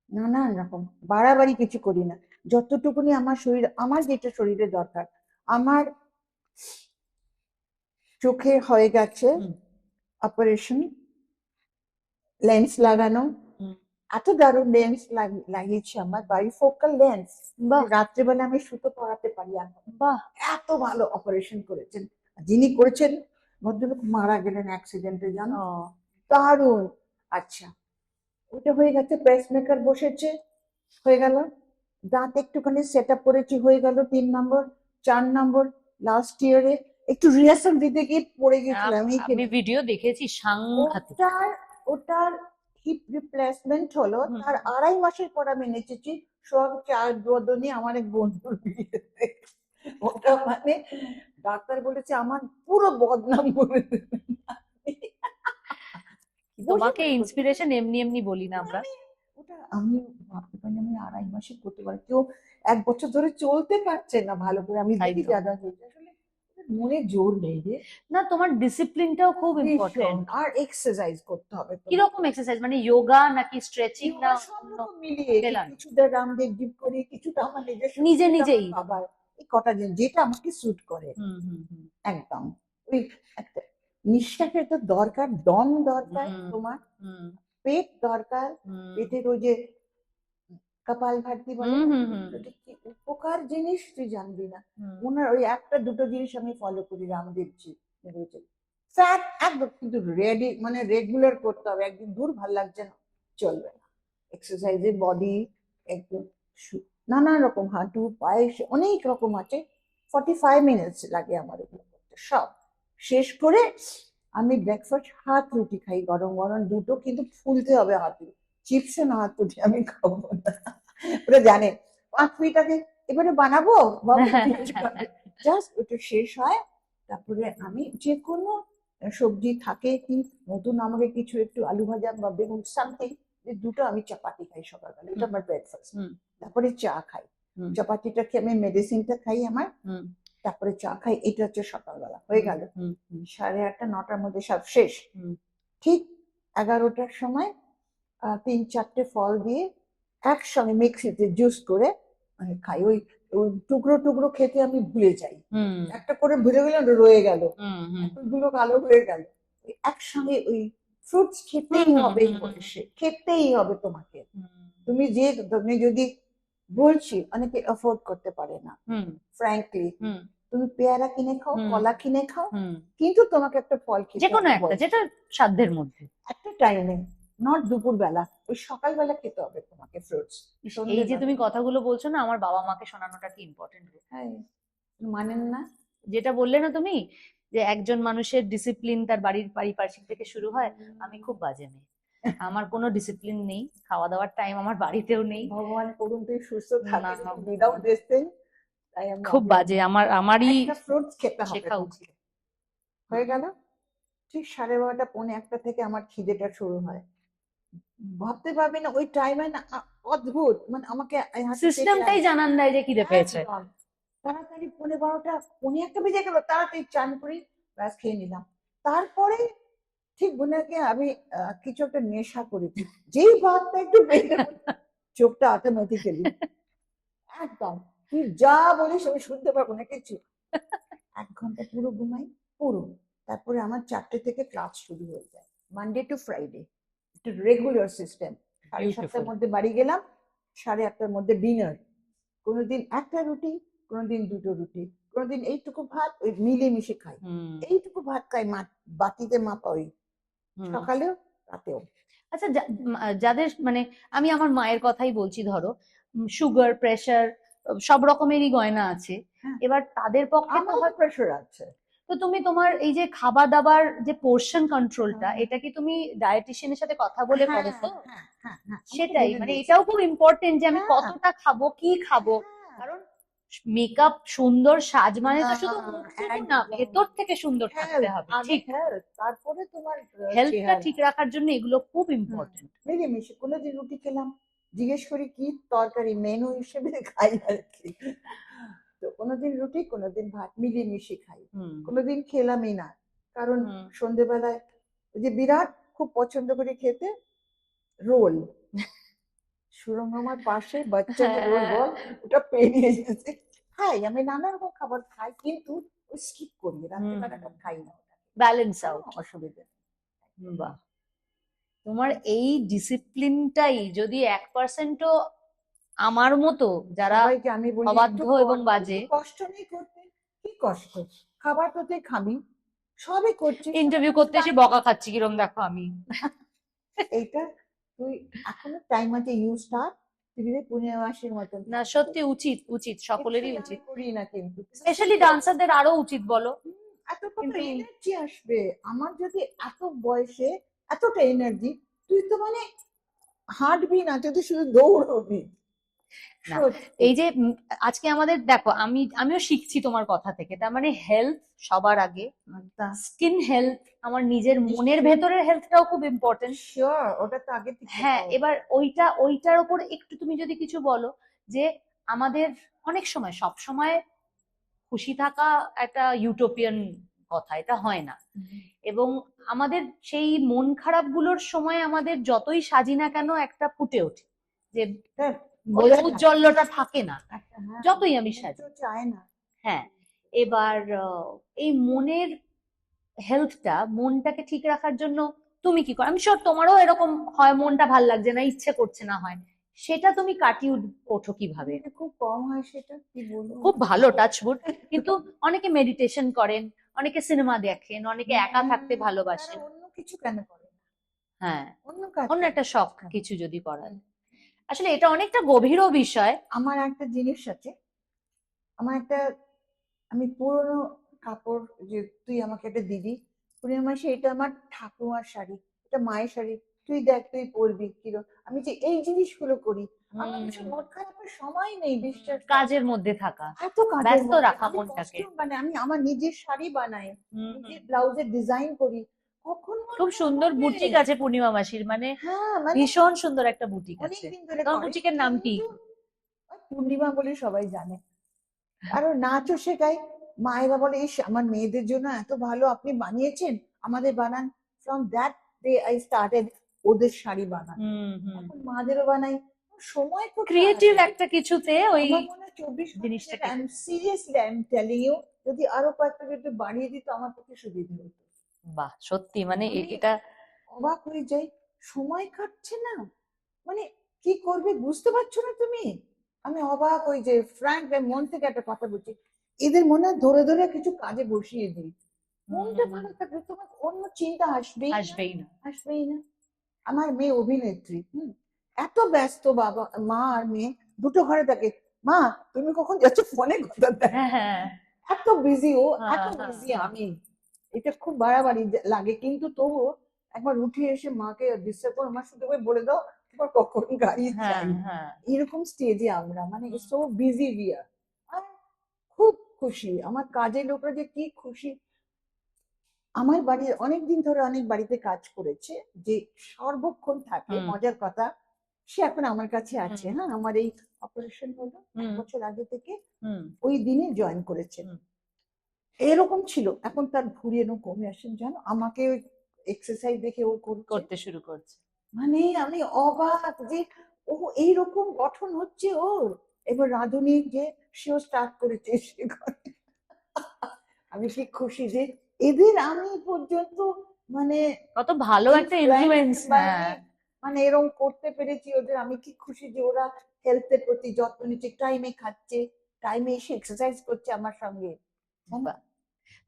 নানান রকম, বাড়াবাড়ি কিছু করি না, যতটুকুনি আমার শরীর, আমার যেটা শরীরে দরকার। আমার চোখে হয়ে গেছে হুম অপারেশন, লেন্স লাগানো, হুম। এত দারুণ লেন্স লাগিয়েছে আমার বাইফোকাল লেন্স, বাহ রাত্রেবেলা আমি সুতো পরাতে পারি এখন, বাহ। এত ভালো অপারেশন করেছেন। যিনি করেছেন ভদ্রলোক মারা গেলেন অ্যাক্সিডেন্টে, জানো, ও, দারুণ। আচ্ছা ওটা হয়ে গেছে, পেসমেকার বসেছে, হয়ে গেল, দাঁত একটুখানি সেট আপ করেছি, হয়ে গেল 3 নম্বর। 4 নম্বর, লাস্ট ইয়ারে একটু রিহার্সাল দিতে গিয়ে পড়ে গেছিলাম আমি এইখানে। ভিডিও দেখেছি, সাংঘাতিক। ওটার ওটার হিপ রিপ্লেসমেন্ট হলো, হুম তার 2.5 মাসের পর আমি নেচেছি সব 4 বদনী আমার এক বন্ধুর বিয়েতে। ওটা মানে ডাক্তার বলেছে আমার পুরো বদনাম করে দেবে। বসে তোমাকে পড়ে করতে। ইন্সপিরেশন এমনি এমনি বলি না আমরা। ওটা আমি ভাবতে পারি আমি 2.5 মাসে করতে পারি, কেউ 1 বছর ধরে চলতে পারছে না ভালো করে, আমি তাই দেখি তো। দাদা আসলে মনে জোর নেই রে, না, তোমার ডিসিপ্লিনটাও খুব ভীষণ। ইম্পর্টেন্ট। আর এক্সারসাইজ করতে হবে কিরকম তোমাকে, এক্সারসাইজ, মানে যোগা নাকি স্ট্রেচিং না ইয়োগা সব অন্য? রকম মিলিয়ে, মেলান কিছুটা রামদেব জিম করি, কিছুটা আমার নিজস্ব, নিজে কিছুটা আমার নিজেই। বাবার, এই কটা দিন যেটা আমাকে স্যুট করে। হুম হুম হুম একদম ওই একটা নিঃশ্বাসের তো দরকার, দম দরকার হুম তোমার, হুম পেট দরকার, হুম পেটের ওই যে কপাল ভাতি বলে হুম না, হুম হুম ওটা কি উপকার জিনিস তুই জানবি না। হুম ওনার ওই একটা দুটো জিনিস আমি ফলো করি রামদেবজি বলেছে, ফ্যাট একদম কিন্তু রেডি, মানে রেগুলার করতে হবে, একদিন দূর ভাল লাগছে না চলবে না। এক্সারসাইজে বডি একদম নানা রকম, হাঁটু পায়ে অনেক রকম আছে, 45 মিনিটস লাগে আমার এগুলো করতে, সব শেষ করে আমি ব্রেকফাস্ট হাত রুটি খাই, গরম গরম দুটো, কিন্তু ফুলতে হবে হাত, চিপসে না হাত রুটি আমি খাবো না। ওরা জানে 5 মিনিট আগে এবারে বানাবো জাস্ট ওটা শেষ হয়, তারপরে আমি যে কোনো সবজি থাকে কি, নতুন আমাকে কিছু একটু আলু ভাজা বা বেগুন সামথিং, দুটো আমি চাপাতি খাই সকালবেলা, এটা আমার ব্রেকফাস্ট। হুম তারপরে চা খাই, হুম চাপাতিটা খেয়ে আমি মেডিসিনটা খাই আমার, হুম তারপরে চা খাই, এটা হচ্ছে সকালবেলা হয়ে গেল। হুম হুম 8:30 9টার মধ্যে সব শেষ। হুম ঠিক 11টার সময় 3 4টে ফল দিয়ে একসঙ্গে মিক্সিতে জুস করে আমি খাই, ওই ওই টুকরো টুকরো খেতে আমি ভুলে যাই, হুম একটা করে ভুলে গেলে ওটা রয়ে গেল, হুম হুম গুলো কালো হয়ে গেল। একসঙ্গে ওই ফ্রুটস খেতেই হুম হবে, এই হুম বয়সে খেতেই হবে তোমাকে। হুম তুমি যদি, বলছি অনেকে অ্যাফোর্ড করতে পারে না, হুম ফ্র্যাঙ্কলি, হুম তুমি পেয়ারা কিনে খাও, হুম কলা কিনে খাও, হুম, কিন্তু তোমাকে একটা ফল যে খেতে কোনো হবে একটা, বয়সে, যেটা সাধ্যের মধ্যে। একটা টাইমে, নট দুপুরবেলা, ওই সকালবেলা খেতে হবে তোমাকে ফ্রুটস, এই যে সন্ধ্যেবেলা। তুমি কথাগুলো বলছো না, আমার বাবা মাকে শোনানোটা কি ইম্পর্টেন্ট। হ্যাঁ, মানেন না। যেটা বললে না তুমি, যে একজন মানুষের ডিসিপ্লিন তার বাড়ির পারিপার্শ্বিক থেকে শুরু হয়, আমি খুব বাজে মেয়ে, আমার কোনো ডিসিপ্লিন নেই, খাওয়া দাওয়ার টাইম আমার বাড়িতেও নেই। ভগবান করুন তুই সুস্থ না, থাকিস উইদাউট দিস থিং, তাই আমি খুব আগে বাজে, আমারই একটা ফ্রুটস খেতে হবে শেখা তোমাকে। উচিত। হয়ে গেল। ঠিক 12:30 পৌনে 1টা থেকে আমার খিদেটা শুরু হয়। ভাবতে পারবে না ওই টাইমে না অদ্ভুত, মানে আমাকে I have to take সিস্টেমটাই lunch। জানান দেয় যে খিদে পেয়েছে। একদম। তাড়াতাড়ি 12:15 পৌনে 1টা বেজে গেল, তাড়াতাড়ি চান করি, ব্যাস খেয়ে নিলাম। তারপরে ঠিক মনে হয় আমি কিছু একটা নেশা করেছি, যেই ভাতটা একটু পেটে চোখটা অটোমেটিক্যালি একদম, তুই যা বলিস আমি শুনতে পারবো না কিছু। 1 ঘন্টা পুরো ঘুমাই, পুরো। তারপরে আমার 4টে থেকে ক্লাস শুরু হয়ে যায়, মানডে টু ফ্রাইডে, একটু রেগুলার সিস্টেম। 7:30টার বিউটিফুল। মধ্যে বাড়ি গেলাম, 8:30টার মধ্যে ডিনার। কোনোদিন একটা রুটি, কোনোদিন 2টো রুটি, কোনোদিন এইটুকু ভাত, ওই মিলেমিশে খাই। এইটুকু ভাত খাই, বাটিতে মাপা, ওই সকালেও রাতেও। আচ্ছা, যাদের মানে আমি আমার মায়ের কথাই বলছি, ধরো সুগার, প্রেশার, সব রকমেরই গয়না আছে, হ্যাঁ। এবার তাদের পক্ষে তো আমার প্রেশার আছে। তো তুমি তোমার এই যে খাবার দাবার যে পোর্শন কন্ট্রোলটা, হ্যাঁ। এটা কি তুমি ডায়েটিশিয়ানের সাথে কথা বলে হ্যাঁ, করো তো? হ্যাঁ, হ্যাঁ, হ্যাঁ, আমাকে সেটাই, বলে মানে দিয়েছে। এটাও খুব ইম্পর্টেন্ট যে আমি হ্যাঁ। কতটা খাবো, কি খাবো। হ্যাঁ। কারণ মেকআপ, সুন্দর সাজ মানে তো না, শুধু মুখটুকু না, একদম। ভেতর থেকে সুন্দর থাকতে হেলথ হবে। আগে, ঠিক, হেলথ তারপরে তোমার হেলথটা চেহারা। ঠিক রাখার জন্য এগুলো খুব হুম, ইম্পর্টেন্ট। মিলেমিশে। কোনোদিন রুটি খেলাম, জিজ্ঞেস করি কি তরকারি, মেনু হিসেবে খাই আর কি। তো কোনোদিন রুটি, কোনোদিন ভাত, মিলেমিশে খাই। কোনোদিন খেলামই না, কারণ সন্ধেবেলায় ওই যে বিরাট খুব পছন্দ করে খেতে রোল, সুরঙ্গমার পাশে বাচ্চাদের রোল বল, ওটা পেরিয়ে যেতে খাই। আমি নানা রকম খাবার খাই, কিন্তু স্কিপ করি, রাত্রিবেলাটা খাই না, ব্যালেন্স আউট। অসুবিধা নেই। বাহ, তোমার এই ডিসিপ্লিনটাই যদি 1%ও আমার মতো যারা সবাইকে আমি বলি অবাধ্য একটু এবং বাজে, কষ্ট নেই করতে, কি কষ্ট, খাবার তো তুই খাবি, সবই করছিস। ইন্টারভিউ করতে এসে বকা খাচ্ছি কিরম দেখো আমি। এইটা তুই এখনো টাইম আছে, ইউ স্টার্ট, তুই পূর্ণিমা মাসের মতন। না সত্যি উচিত, উচিত, সকলেরই কিছুই আমি উচিত, করি না, কিন্তু স্পেশালি ডান্সারদের আরো উচিত বলো। এত কত কিন্তু এনার্জি আসবে আমার যদি এত বয়সে এতটা এনার্জি, তুই তো মানে হাঁটবি না, তুই তো শুধু দৌড়বি। না, এই যে আজকে আমাদের দেখো, আমিও শিখছি তোমার কথা থেকে, তার মানে হেলথ সবার আগে, স্কিন হেলথ, আমার নিজের মনের ভেতরের হেলথটাও খুব ইম্পর্টেন্ট। শিওর, ওটা তো আগে থেকে। হ্যাঁ, এবার ওইটার উপর একটু তুমি যদি কিছু বলো, যে আমাদের অনেক সময়, সব সময় খুশি থাকা একটা ইউটোপিয়ান কথা, এটা হয় না। এবং আমাদের সেই মন খারাপ গুলোর সময় আমাদের যতই সাজি না কেন একটা ফুটে ওঠে, যে ঔজ্জ্বল্যটা থাকে না যতই আমি সাজি। চায় না। হ্যাঁ, এবার এই মনের হেলথটা, মনটাকে ঠিক রাখার জন্য তুমি কি করো? আমি শিওর তোমারও এরকম হয়, মনটা ভাল লাগছে না, ইচ্ছে করছে না, হয়, সেটা তুমি কাটিয়ে ওঠো কিভাবে? খুব কম হয় সেটা, কি বলবো। খুব ভালো, টাচউড। কিন্তু অনেকে মেডিটেশন করেন, অনেকে সিনেমা দেখেন, অনেকে একা থাকতে ভালোবাসেন। অন্য কিছু কেন করে? হ্যাঁ, অন্য কাজ অন্য একটা শখ কিছু যদি করার। আসলে এটা অনেকটা গভীরও বিষয়। আমার একটা জিনিস আছে, আমার একটা, আমি পুরনো কাপড়, যে তুই আমাকে একটা দিবি পূর্ণিমা মাসে, এটা আমার ঠাকুমার শাড়ি, এটা মায়ের শাড়ি, তুই দেখ তুই পরবি কিরো, আমি যে এই জিনিসগুলো করি। আমার মন খারাপের সময় নেই, বিশ্বাস কাজের মধ্যে থাকা, এত ব্যস্ত রাখা মনটাকে। মানে আমি আমার নিজের শাড়ি বানাই, নিজের ব্লাউজের ডিজাইন করি, কখন খুব সুন্দর বুটিক আছে পূর্ণিমা মাসির, মানে মানে ভীষণ সুন্দর একটা বুটিক আছে। অনেকদিন ধরে তোমার বুটিকের নাম কি? পূর্ণিমা বলে সবাই জানে। আরো নাচও শেখাই। মায়েরা বলে, ইস আমার মেয়েদের জন্য এত ভালো আপনি বানিয়েছেন, আমাদের বানান। From that day I started ওদের শাড়ি বানানো। এখন মাদেরও বানাই। সময় তো ক্রিয়েটিভ একটা কিছুতে ওই আমার মনে হয় 24 জিনিসটাকে, I am seriously I am telling you, যদি আরো কয়েকটা যদি বাড়িয়ে দিত আমার পক্ষে সুবিধা হতো। বাহ, সত্যি মানে এটা অবাক হয়ে যাই, সময় কাটছে না, মানে কি করবে বুঝতে পারছো না তুমি। আমি অবাক, ওই যে ফ্র্যাঙ্ক মন থেকে একটা কথা বলছি, এদের মনে হয় ধরে ধরে কিছু কাজে বসিয়ে দিই, মনটা ভালো থাকবে, তোমার অন্য চিন্তা আসবেই না। আসবেই না। আমার মেয়ে অভিনেত্রী, এত ব্যস্ত, বাবা মা আর মেয়ে দুটো ঘরে থাকে, মা তুমি কখন যাচ্ছ, ফোনে কথা দেয়, এত বিজি ও, এত বিজি আমি, এটা খুব বাড়াবাড়ি লাগে, কিন্তু তবুও একবার উঠে এসে মাকে ডিস্টার্ব করে, মা শুধু করে বলে দাও তোমার কখন গাড়ি চাই, এরকম স্টেজে আমরা, মানে সো বিজি উই আর। আর খুব খুশি, আমার কাজের লোকরা যে কি খুশি, আমার বাড়ির অনেকদিন ধরে অনেক বাড়িতে কাজ করেছে, যে সর্বক্ষণ থাকে, মজার কথা, সে এখন আমার কাছে আছে। হ্যাঁ, আমার এই অপারেশন হলো 1 বছর আগে থেকে ওই দিনে জয়েন করেছে। এরকম ছিল, এখন তার ভুঁড়ি এরকম কমে আসেন জানো, আমাকে এক্সারসাইজ দেখে ও করতে শুরু করছে। মানে আমি অবাক যে ও এইরকম গঠন হচ্ছে ওর। এবার রাঁধুনি যে সেও স্টার্ট করেছে সে করে। আমি কি খুশি যে এদের আমি পর্যন্ত মানে কত ভালো একটা ইনফ্লুয়েন্স। হ্যাঁ, মানে এরকম করতে পেরেছি ওদের। আমি কি খুশি যে ওরা হেলথের প্রতি যত্ন নিচ্ছে, টাইমে খাচ্ছে, টাইমে এসে এক্সারসাইজ করছে আমার সঙ্গে।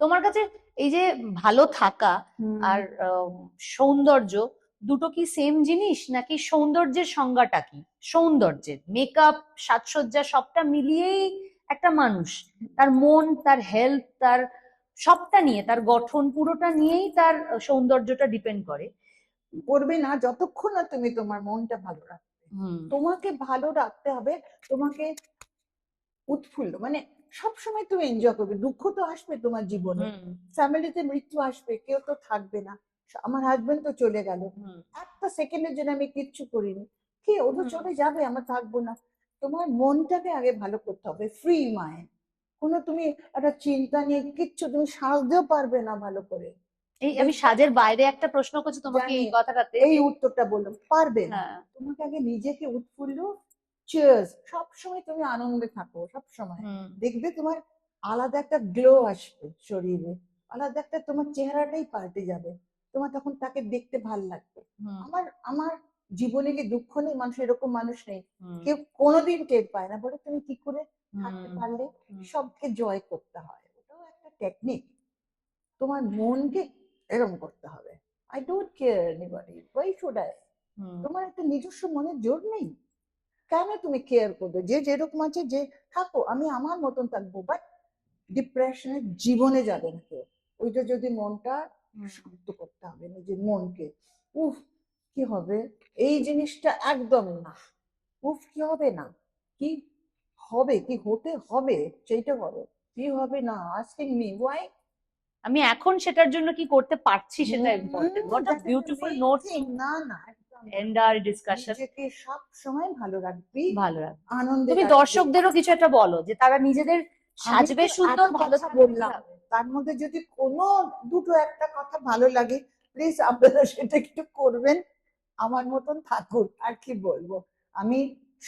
তোমার কাছে এই যে ভালো থাকা আর সৌন্দর্য দুটো কি সেম জিনিস, নাকি সৌন্দর্যের সংজ্ঞাটা কি? সৌন্দর্যের মেকআপ, সাজসজ্জা সবটা মিলিয়েই একটা মানুষ, তার মন, তার হেলথ, তার সবটা নিয়ে, তার গঠন পুরোটা নিয়েই তার সৌন্দর্যটা ডিপেন্ড করে। করবে না যতক্ষণ না তুমি তোমার মনটা ভালো রাখবে। তোমাকে ভালো রাখতে হবে, তোমাকে উৎফুল্ল, মানে সবসময় তুমি এনজয় করবে। দুঃখ তো আসবে তোমার জীবনে, ফ্যামিলিতে মৃত্যু আসবে, কেউ তো থাকবে না। আমার হাজবেন্ড তো চলে গেল, একটা সেকেন্ডের জন্য আমি কিচ্ছু করিনি, কি ও তো চলে যাবে, আমরা থাকবো না। তোমার মনটাকে আগে ভালো করতে হবে, ফ্রি মাইন্ড। কোনো তুমি একটা চিন্তা নিয়ে কিচ্ছু তুমি সাজতেও পারবে না ভালো করে। এই আমি সাজের বাইরে একটা প্রশ্ন করছি তোমাকে এই কথাটাতে, এই উত্তরটা বললাম, পারবে না। তোমাকে আগে নিজেকে উৎফুল্ল, চিয়ার্স, সবসময় তুমি আনন্দে থাকো, সবসময় দেখবে তোমার আলাদা একটা গ্লো আসবে শরীরে, আলাদা একটা তোমার চেহারাটাই পাল্টে যাবে, তোমার তখন তাকে দেখতে ভাল লাগবে। আমার আমার জীবনে কি দুঃখ নেই? মানুষ এরকম মানুষ নেই কেউ কোনোদিন টের পায় না, বলে তুমি কি করে থাকতে পারলে? সবকে জয় করতে হয়, ওটাও একটা টেকনিক। তোমার মনকে এরকম করতে হবে, I don't care anybody, why should I. তোমার একটা নিজস্ব মনের জোর নেই, কেন তুমি কেয়ার করবে? যে যেরকম আছে যে থাকো, আমি আমার মতন থাকবো, বাট ডিপ্রেশনের জীবনে যাবে না কেউ। ওইটা যদি মনটা শান্ত করতে হবে নিজের মনকে। উফ কি হবে এই জিনিসটা, একদম না। উফ কি হবে না, কি হবে, কি হতে হবে সেইটা বলো, কি হবে না, আস্কিং মি ওয়াই। আমি এখন সেটার জন্য কি করতে পারছি সেটা important. What a beautiful note না না, এন্ড আওয়ার ডিসকাশন। নিজেকে সব সময় ভালো রাখবি, ভালো রাখবে। আনন্দে তুমি দর্শকদেরও কিছু একটা বলো যে তারা নিজেদের সাজবে সুন্দর, ভালো বললাম। তার মধ্যে যদি কোনো দুটো একটা কথা ভালো লাগে, প্লিজ আপনারা সেটা একটু করবেন, আমার মতন থাকুন। আর কি বলবো, আমি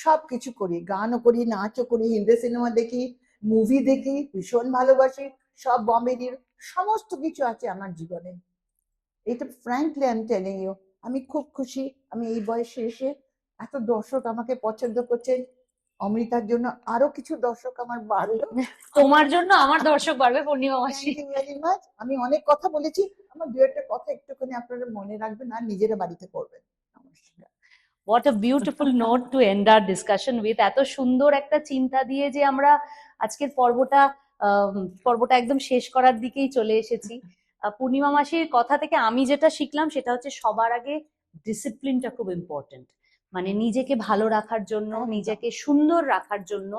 সবকিছু করি, গানও করি, নাচও করি, হিন্দি সিনেমা দেখি, মুভি দেখি, ভীষণ ভালোবাসি, সব কমেডির সমস্ত কিছু আছে আমার জীবনে। এটা frankly I am telling you, আমি খুব খুশি। আমি এই বয়সে এসে এত দর্শক আমাকে পছন্দ করছেন, অমৃতার জন্য আরো কিছু দর্শক আমার বাড়লো, তোমার জন্য আমার দর্শক বাড়বে পূর্ণিমা মাসি। Thank you very much. আমি অনেক কথা বলেছি, আমার দু একটা কথা একটুখানি আপনারা মনে রাখবেন আর নিজেরা বাড়িতে করবেন। নমস্কার। What a beautiful note to end our discussion with. এত সুন্দর একটা চিন্তা দিয়ে যে আমরা আজকের পর্বটা একদম শেষ করার দিকেই চলে এসেছি। পূর্ণিমা মাসির কথা থেকে আমি যেটা শিখলাম সেটা হচ্ছে সবার আগে ডিসিপ্লিনটা খুব ইম্পর্টেন্ট। মানে নিজেকে ভালো রাখার জন্য, নিজেকে সুন্দর রাখার জন্য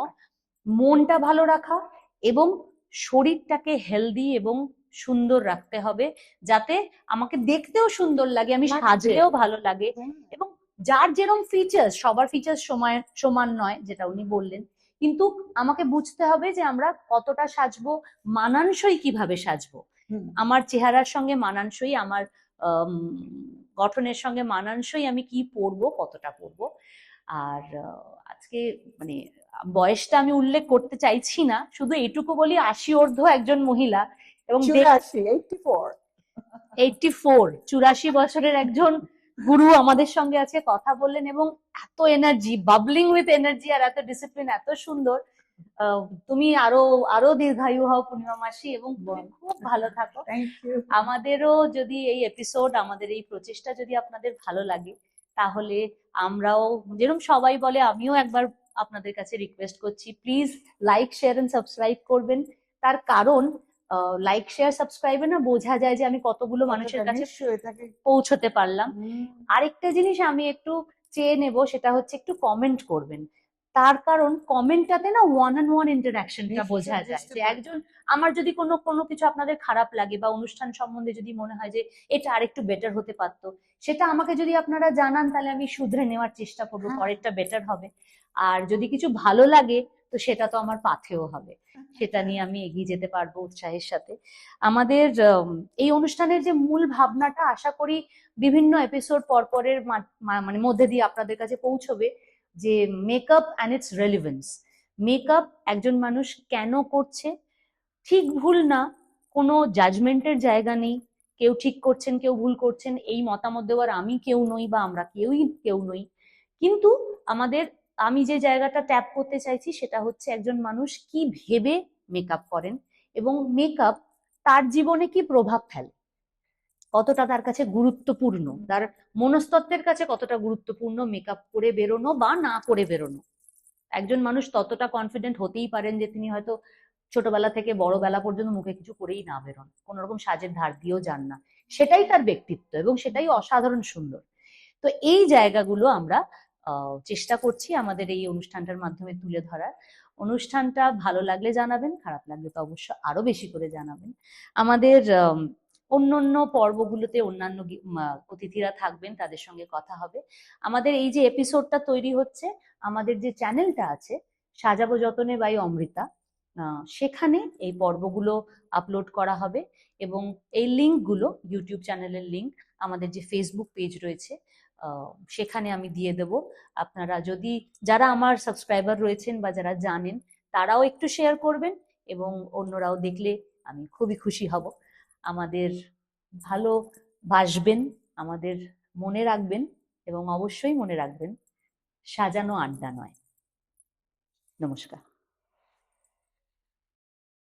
মনটা ভালো রাখা এবং শরীরটাকে হেলদি এবং সুন্দর রাখতে হবে, যাতে আমাকে দেখতেও সুন্দর লাগে, আমি সাজলেও ভালো লাগে। এবং যার যেরকম ফিচার্স, সবার ফিচার্স সমান নয়, যেটা উনি বললেন, কিন্তু আমাকে বুঝতে হবে যে আমরা কতটা সাজবো, মানানসই কিভাবে সাজবো, আমার চেহারার সঙ্গে মানানসই, আমার গঠনের সঙ্গে মানানসই আমি কি পরবো, কতটা পরবো। আর আজকে মানে বয়সটা আমি উল্লেখ করতে চাইছি না, শুধু এটুকু বলি 80 ঊর্ধ্ব একজন মহিলা এবং 84 বছরের একজন গুরু আমাদের সঙ্গে আছে, কথা বললেন এবং এত এনার্জি, বাবলিং উইথ এনার্জি, আর এত ডিসিপ্লিন, এত সুন্দর। তুমি আরো দীর্ঘায়ু হও পূর্ণিমা মাসি, এবং তুমি খুব ভালো থাকো। আমাদেরও যদি এই এপিসোড, আমাদের এই প্রচেষ্টা যদি আপনাদের ভালো লাগে, তাহলে আমরাও যেরকম সবাই বলে, আমিও একবার আপনাদের কাছে রিকোয়েস্ট করছি, please like, share and subscribe করবেন। তার কারণ লাইক, শেয়ার, সাবস্ক্রাইবে না বোঝা যায় যে আমি কতগুলো মানুষের কাছে পৌঁছতে পারলাম। আরেকটা জিনিস আমি একটু চেয়ে নেব, সেটা হচ্ছে একটু কমেন্ট করবেন। তার কারণ কমেন্টটাতে না ওয়ান অ্যান্ড ওয়ান ইন্টারাকশনটা নিশ্চয়ই বোঝা যায় বুঝতে যে পারছি। একজন, আমার যদি কোনো কোনো কিছু আপনাদের খারাপ লাগে বা অনুষ্ঠান সম্বন্ধে যদি মনে হয় যে এটা আরেকটু বেটার হতে পারতো, সেটা আমাকে যদি আপনারা জানান তাহলে আমি শুধরে নেওয়ার চেষ্টা করবো, হ্যাঁ। পরেরটা বেটার হবে। আর যদি কিছু ভালো লাগে তো সেটা তো আমার পাথেয় হবে, সেটা নিয়ে আমি এগিয়ে যেতে পারবো উৎসাহের সাথে। আমাদের এই অনুষ্ঠানের যে মূল ভাবনাটা আশা করি বিভিন্ন এপিসোড পরপরের মানে মধ্যে দিয়ে আপনাদের কাছে পৌঁছবে, যে makeup and it's relevance. Makeup একজন মানুষ কেন করছে, ঠিক ভুল না, কোনো জাজমেন্টের জায়গা নেই, কেউ ঠিক করছেন কেউ ভুল করছেন এই মতামত দেওয়ার আমি কেউ নই বা আমরা কেউ নই। কিন্তু আমাদের, আমি যে জায়গাটা ট্যাপ করতে চাইছি সেটা হচ্ছে একজন মানুষ কি ভেবে মেকআপ করেন এবং মেকআপ তার জীবনে কি প্রভাব ফেলে, কতটা তার কাছে গুরুত্বপূর্ণ, তার মনস্তত্ত্বের কাছে কতটা গুরুত্বপূর্ণ মেকআপ করে বেরোনো বা না করে বেরোনো। একজন মানুষ ততটা কনফিডেন্ট হতেই পারেন যে তিনি হয়তো ছোটবেলা থেকে বড় বেলা পর্যন্ত মুখে কিছু করেই না বেরোন, কোন রকম সাজের ধার দিয়েও যান না, সেটাই তার ব্যক্তিত্ব এবং সেটাই অসাধারণ সুন্দর। তো এই জায়গাগুলো আমরা চেষ্টা করছি আমাদের এই অনুষ্ঠানটার মাধ্যমে তুলে ধরার। অনুষ্ঠানটা ভালো লাগলে জানাবেন, খারাপ লাগলে তো অবশ্য আরো বেশি করে জানাবেন। আমাদের অন্য পর্বগুলোতে অন্যান্য অতিথিরা থাকবেন, তাদের সঙ্গে কথা হবে। আমাদের এই যে এপিসোডটা তৈরি হচ্ছে, আমাদের যে চ্যানেলটা আছে সাজাবো যতনে বাই অমৃতা, সেখানে এই পর্বগুলো আপলোড করা হবে এবং এই লিঙ্কগুলো, ইউটিউব চ্যানেলের লিঙ্ক, আমাদের যে ফেসবুক পেজ রয়েছে সেখানে আমি দিয়ে দেব। আপনারা যদি, যারা আমার সাবস্ক্রাইবার রয়েছেন বা যারা জানেন, তারাও একটু শেয়ার করবেন এবং অন্যরাও দেখলে আমি খুবই খুশি হব। আমাদের ভালোবাসবেন, আমাদের মনে রাখবেন এবং অবশ্যই মনে রাখবেন, সাজানো আড্ডা নয়। নমস্কার।